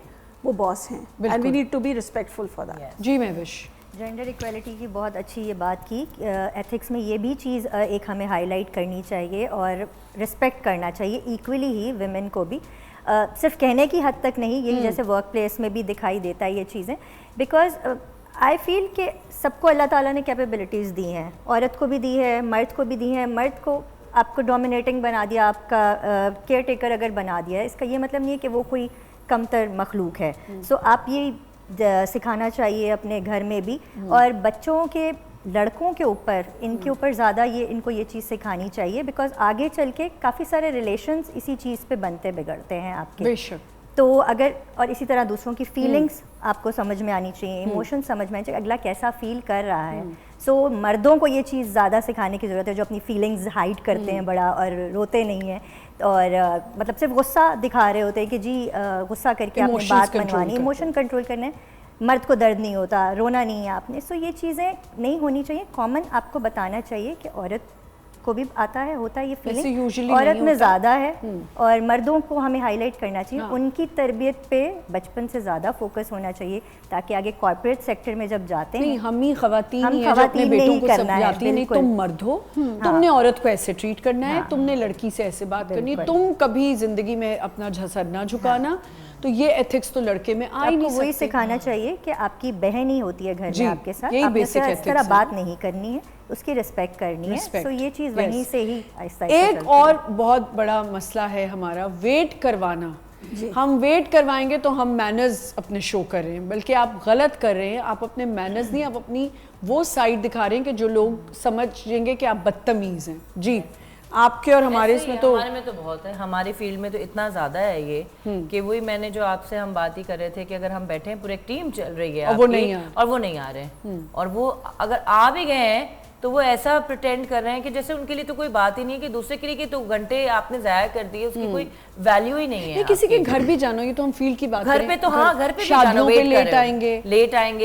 وہ باس ہیں, and we need to be respectful for that.
جی مہوش,
جینڈر ایکویلٹی کی بہت اچھی یہ بات کی. ایتھکس میں یہ بھی چیز ایک ہمیں ہائی لائٹ کرنی چاہیے اور رسپیکٹ کرنا چاہیے ایکولی ہی ویمن کو بھی, صرف کہنے کی حد تک نہیں, یہی جیسے ورک پلیس میں بھی دکھائی دیتا ہے یہ چیزیں. بیکاز آئی فیل کہ سب کو اللہ تعالیٰ نے کیپیبلٹیز دی ہیں, عورت کو بھی دی ہے, مرد کو بھی دی ہیں. مرد کو آپ کو ڈومینیٹنگ بنا دیا, آپ کا کیئر ٹیکر اگر بنا دیا ہے, اس کا یہ مطلب نہیں ہے کہ وہ کوئی کمتر مخلوق ہے. سو آپ یہ سکھانا چاہیے اپنے گھر میں بھی, اور بچوں کے, لڑکوں کے اوپر, ان کے اوپر زیادہ ان کو یہ چیز سکھانی چاہیے. بیکاز آگے چل کے کافی سارے ریلیشنز اسی چیز پہ بنتے بگڑتے ہیں آپ کے.
بے شک.
تو اگر, اور اسی طرح دوسروں کی فیلنگس آپ کو سمجھ میں آنی چاہیے, ایموشن سمجھ میں آنی چاہیے, اگلا کیسا فیل کر رہا ہے. سو مردوں کو یہ چیز زیادہ سکھانے کی ضرورت ہے, جو اپنی فیلنگز ہائڈ کرتے ہیں بڑا اور روتے نہیں ہیں, اور مطلب صرف غصہ دکھا رہے ہوتے ہیں کہ جی غصہ کر کے آپ نے بات منوانی, ایموشن کنٹرول کرنے. مرد کو درد نہیں ہوتا, رونا نہیں ہے آپ نے. سو یہ چیزیں نہیں ہونی چاہیے. کامن آپ کو بتانا چاہیے کہ عورت کو بھی آتا ہے, ہوتا ہے یہ فیلنگ, عورت میں زیادہ ہے, اور مردوں کو ہمیں ہائی لائٹ کرنا چاہیے. ان کی تربیت پہ بچپن سے زیادہ فوکس ہونا چاہیے, تاکہ آگے کارپوریٹ سیکٹر میں جب جاتے ہیں,
ہم ہی خواتین اپنے بیٹوں کو سمجھاتی ہیں, نہیں تم مرد ہو, تم نے عورت کو ایسے ٹریٹ کرنا ہے, تم نے لڑکی سے ایسے بات کرنی ہے, تم کبھی زندگی میں اپنا جھسر نہ جھکانا. تو یہ ایتھکس تو لڑکے میں آ ہی نہیں سکتے.
وہی سکھانا چاہیے کہ آپ کی بہن ہی ہوتی ہے گھر میں آپ کے ساتھ, آپ نے اس طرح بات نہیں کرنی ہے, اس کی رسپیکٹ کرنی ہے. سو یہ چیز وہیں سے ہی آہستہ آہستہ.
ایک اور بہت بڑا مسئلہ ہے ہمارا ویٹ کروانا. ہم ویٹ کروائیں گے تو ہم مینرز اپنے شو کر رہے ہیں, بلکہ آپ غلط کر رہے ہیں. آپ اپنے مینرز نہیں, آپ اپنی وہ سائڈ دکھا رہے ہیں کہ جو لوگ سمجھیں گے کہ آپ بدتمیز ہیں. جی, آپ کے اور ہمارے اس میں تو,
ہمارے میں تو بہت ہے, ہماری فیلڈ میں تو اتنا زیادہ ہے یہ کہ وہی میں نے جو آپ سے ہم بات ہی کر رہے تھے کہ اگر ہم بیٹھے ہیں, پورے ایک ٹیم چل رہی ہے اور وہ نہیں آ رہے ہیں, اور وہ اگر آ بھی گئے ہیں تو وہ ایسا پریٹینڈ کر رہے ہیں کہ جیسے ان کے لیے تو کوئی بات ہی نہیں ہے, کہ دوسرے کے لیے کہ تو گھنٹے آپ نے ضائع کر دیے, اس کی کوئی ویلیو ہی نہیں ہے.
کسی کے گھر بھی جانا, یہ تو ہم فیل کی بات کریں,
گھر پہ تو ہاں, گھر پہ
شادیوں پہ لیٹ آئیں گے,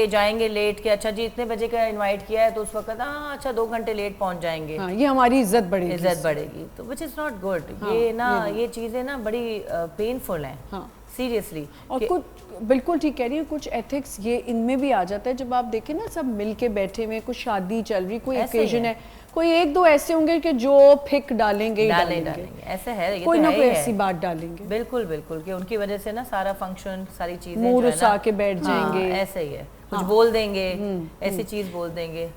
جائیں گے لیٹ, کہ اچھا جی اتنے بجے کا انوائٹ کیا ہے تو اس وقت ہاں اچھا 2 گھنٹے لیٹ پہنچ جائیں گے.
یہ ہماری عزت بڑھے
گی, تو وچ از ناٹ گڈ. یہ نا, یہ چیزیں نا بڑی پینفل ہیں سیریسلی.
اور کچھ بالکل ٹھیک کہہ رہی ہیں, کچھ ایتھکس یہ ان میں بھی آ جاتا ہے. جب آپ دیکھیں نا سب مل کے بیٹھے ہوئے, کچھ شادی چل رہی, کوئی اوکیزن ہے, کوئی 1-2 ایسے ہوں گے کہ جو پھک ڈالیں گے,
ایسا ہے,
کوئی نہ کوئی ایسی بات ڈالیں گے.
بالکل بالکل, کہ ان کی وجہ سے نا سارا فنکشن, ساری چیزیں
منہ رسا کے بیٹھ جائیں گے.
ایسا ہی ہے, کچھ بول دیں گے, ایسی چیز بول دیں گے.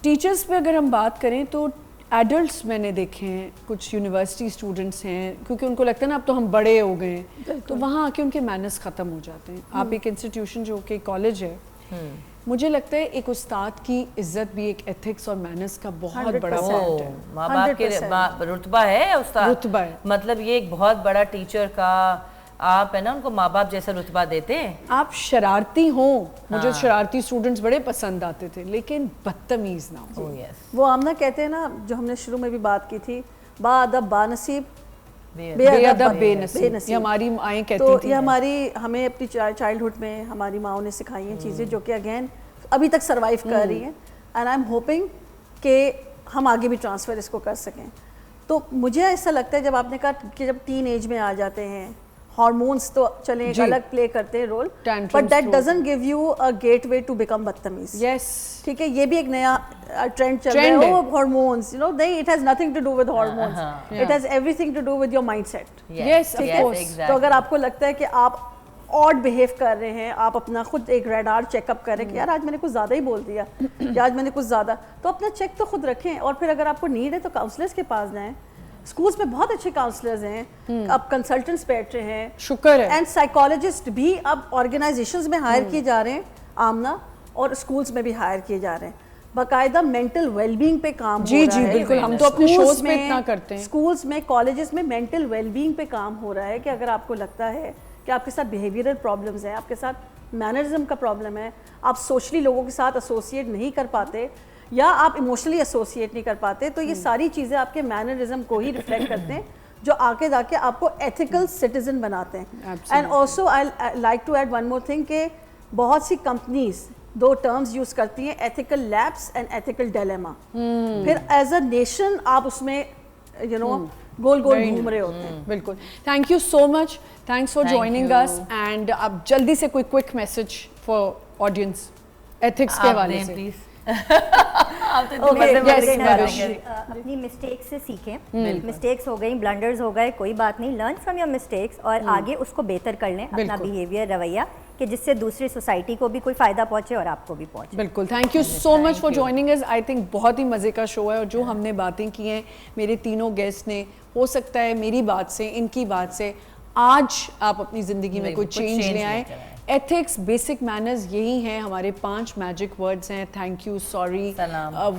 ٹیچرز پہ اگر ہم بات کریں تو ایڈلٹس میں نے دیکھے ہیں, کچھ یونیورسٹی اسٹوڈنٹس ہیں, کیونکہ ان کو لگتا ہے نا اب تو ہم بڑے ہو گئے ہیں, تو وہاں آ کے ان کے مینرز ختم ہو جاتے ہیں. آپ ایک انسٹیٹیوشن جو کہ کالج ہے, مجھے لگتا ہے ایک استاد کی عزت بھی ایک ایتھکس اور مینرز کا بہت بڑا پارٹ ہے.
ماں باپ کے رتبہ ہے استاد,
رتبہ ہے,
مطلب یہ ایک بہت بڑا ٹیچر کا, آپ ہے نا ان کو ماں باپ جیسا رتبہ دیتے ہیں.
آپ شرارتی ہوں, مجھے شرارتی اسٹوڈنٹس بڑے پسند آتے تھے, لیکن بدتمیز نہ ہو.
وہ آمنہ کہتے ہیں نا, جو ہم نے شروع میں بھی بات کی تھی, با ادب با نصیب,
بے ادب بے نصیب. یہ ہماری مائیں کہتی تھیں.
تو یہ ہماری, ہمیں اپنی چائلڈہڈ میں ہماری ماؤں نے سکھائی ہیں چیزیں جو کہ اگین ابھی تک سروائیو کر رہی ہیں, اینڈ آئی ایم ہوپنگ کہ ہم آگے بھی ٹرانسفر اس کو کر سکیں. تو مجھے ایسا لگتا ہے, جب آپ نے کہا کہ جب ٹین ایج میں آ جاتے ہیں, ہارمونس تو چلیں ایک الگ پلے کرتے ہیں role, but that doesn't give you a gateway to become بدتمیز.
یس,
ٹھیک ہے, یہ بھی ایک نیا ٹرینڈ چل رہا ہے. Hormones, you know, it has nothing to do with hormones, it has everything to do with your mindset.
Yes,
ٹھیک ہے. تو اگر آپ کو لگتا ہے کہ آپ آڈ بہیو کر رہے ہیں, آپ اپنا خود ایک ریڈار چیک اپ کریں کہ یار آج میں نے کچھ زیادہ ہی بول دیا, یا آج میں نے کچھ زیادہ, تو اپنا چیک تو خود رکھیں. اور پھر اگر آپ کو نیڈ ہے تو کاؤنسلرس کے پاس جائیں. اسکولس میں بہت اچھے کاؤنسلرز ہیں, اب کنسلٹنٹس بیٹھ رہے ہیں,
شکر ہے,
اینڈ سائیکالوجسٹ بھی اب آرگنائزیشنز میں ہائر کیے جا رہے ہیں آمنہ, اور اسکولس میں بھی ہائر کیے جا رہے ہیں. باقاعدہ مینٹل ویل بینگ پہ کام ہو رہا ہے.
جی بالکل, ہم تو اپنے شوز میں اتنا کرتے ہیں.
اسکولس میں, کالجز میں مینٹل ویل بینگ پہ کام ہو رہا ہے کہ اگر آپ کو لگتا ہے کہ آپ کے ساتھ بیہیویئرل پرابلمز ہیں, آپ کے ساتھ مینرزم کا پرابلم ہے, آپ سوشلی لوگوں کے ساتھ ایسوسیٹ نہیں کر پاتے, یا آپ ایموشنلی ایسوسیٹ نہیں کر پاتے, تو یہ ساری چیزیں آپ کے مینرزم کو ہی ریفلیکٹ کرتے ہیں, جو آگے جا کے آپ کو ایتھیکل سٹیزن بناتے ہیں. And also I like to add one more thing کہ بہت سی کمپنیز دو ٹرمز یوز کرتی ہیں, ethical leaps and ethical dilemma. پھر ایز اے نیشن آپ اس میں یو نو گول گول گھوم رہے ہوتے ہیں.
بالکل. Thank you so much, thanks for joining us. And اب جلدی سے کوئی quick message for audience ethics کے حوالے سے.
اپنی مسٹیکس سے سیکھیں, مسٹیکس ہو گئی, بلنڈرز ہو گئے, کوئی بات نہیں, لرن فرام یور مسٹیکس اور آگے اس کو بہتر کر لیں اپنا بیہیویئر, رویہ, کہ جس سے دوسری سوسائٹی کو بھی کوئی فائدہ پہنچے اور آپ کو بھی پہنچے.
بالکل. Thank you so much for joining us. I think بہت ہی مزے کا شو ہے, اور جو ہم نے باتیں کی ہیں میرے تینوں گیسٹ نے, ہو سکتا ہے میری بات سے, ان کی بات سے آج آپ اپنی زندگی میں کوئی چینج لے آئیں. ایتھکس, بیسک مینرز یہی ہیں, ہمارے 5 میجک ورڈز ہیں, تھینک یو, سوری,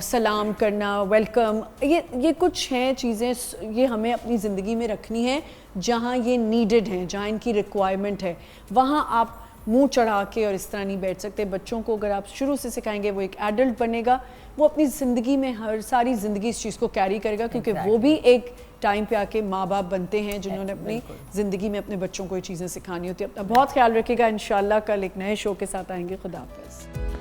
سلام کرنا, ویلکم. یہ کچھ ہیں چیزیں, یہ ہمیں اپنی زندگی میں رکھنی ہیں جہاں یہ نیڈڈ ہیں, جہاں ان کی ریکوائرمنٹ ہے. وہاں آپ منہ چڑھا کے اور اس طرح نہیں بیٹھ سکتے. بچوں کو اگر آپ شروع سے سکھائیں گے, وہ ایک ایڈلٹ بنے گا, وہ اپنی زندگی میں ہر ساری زندگی اس چیز کو کیری کرے گا, کیونکہ وہ بھی ایک ٹائم پہ آ کے ماں باپ بنتے ہیں جنہوں نے اپنی زندگی میں اپنے بچوں کو یہ چیزیں سکھانی ہوتی ہیں. اپنا بہت خیال رکھے گا. انشاءاللہ کل ایک نئے شو کے ساتھ آئیں گے. خدا حافظ.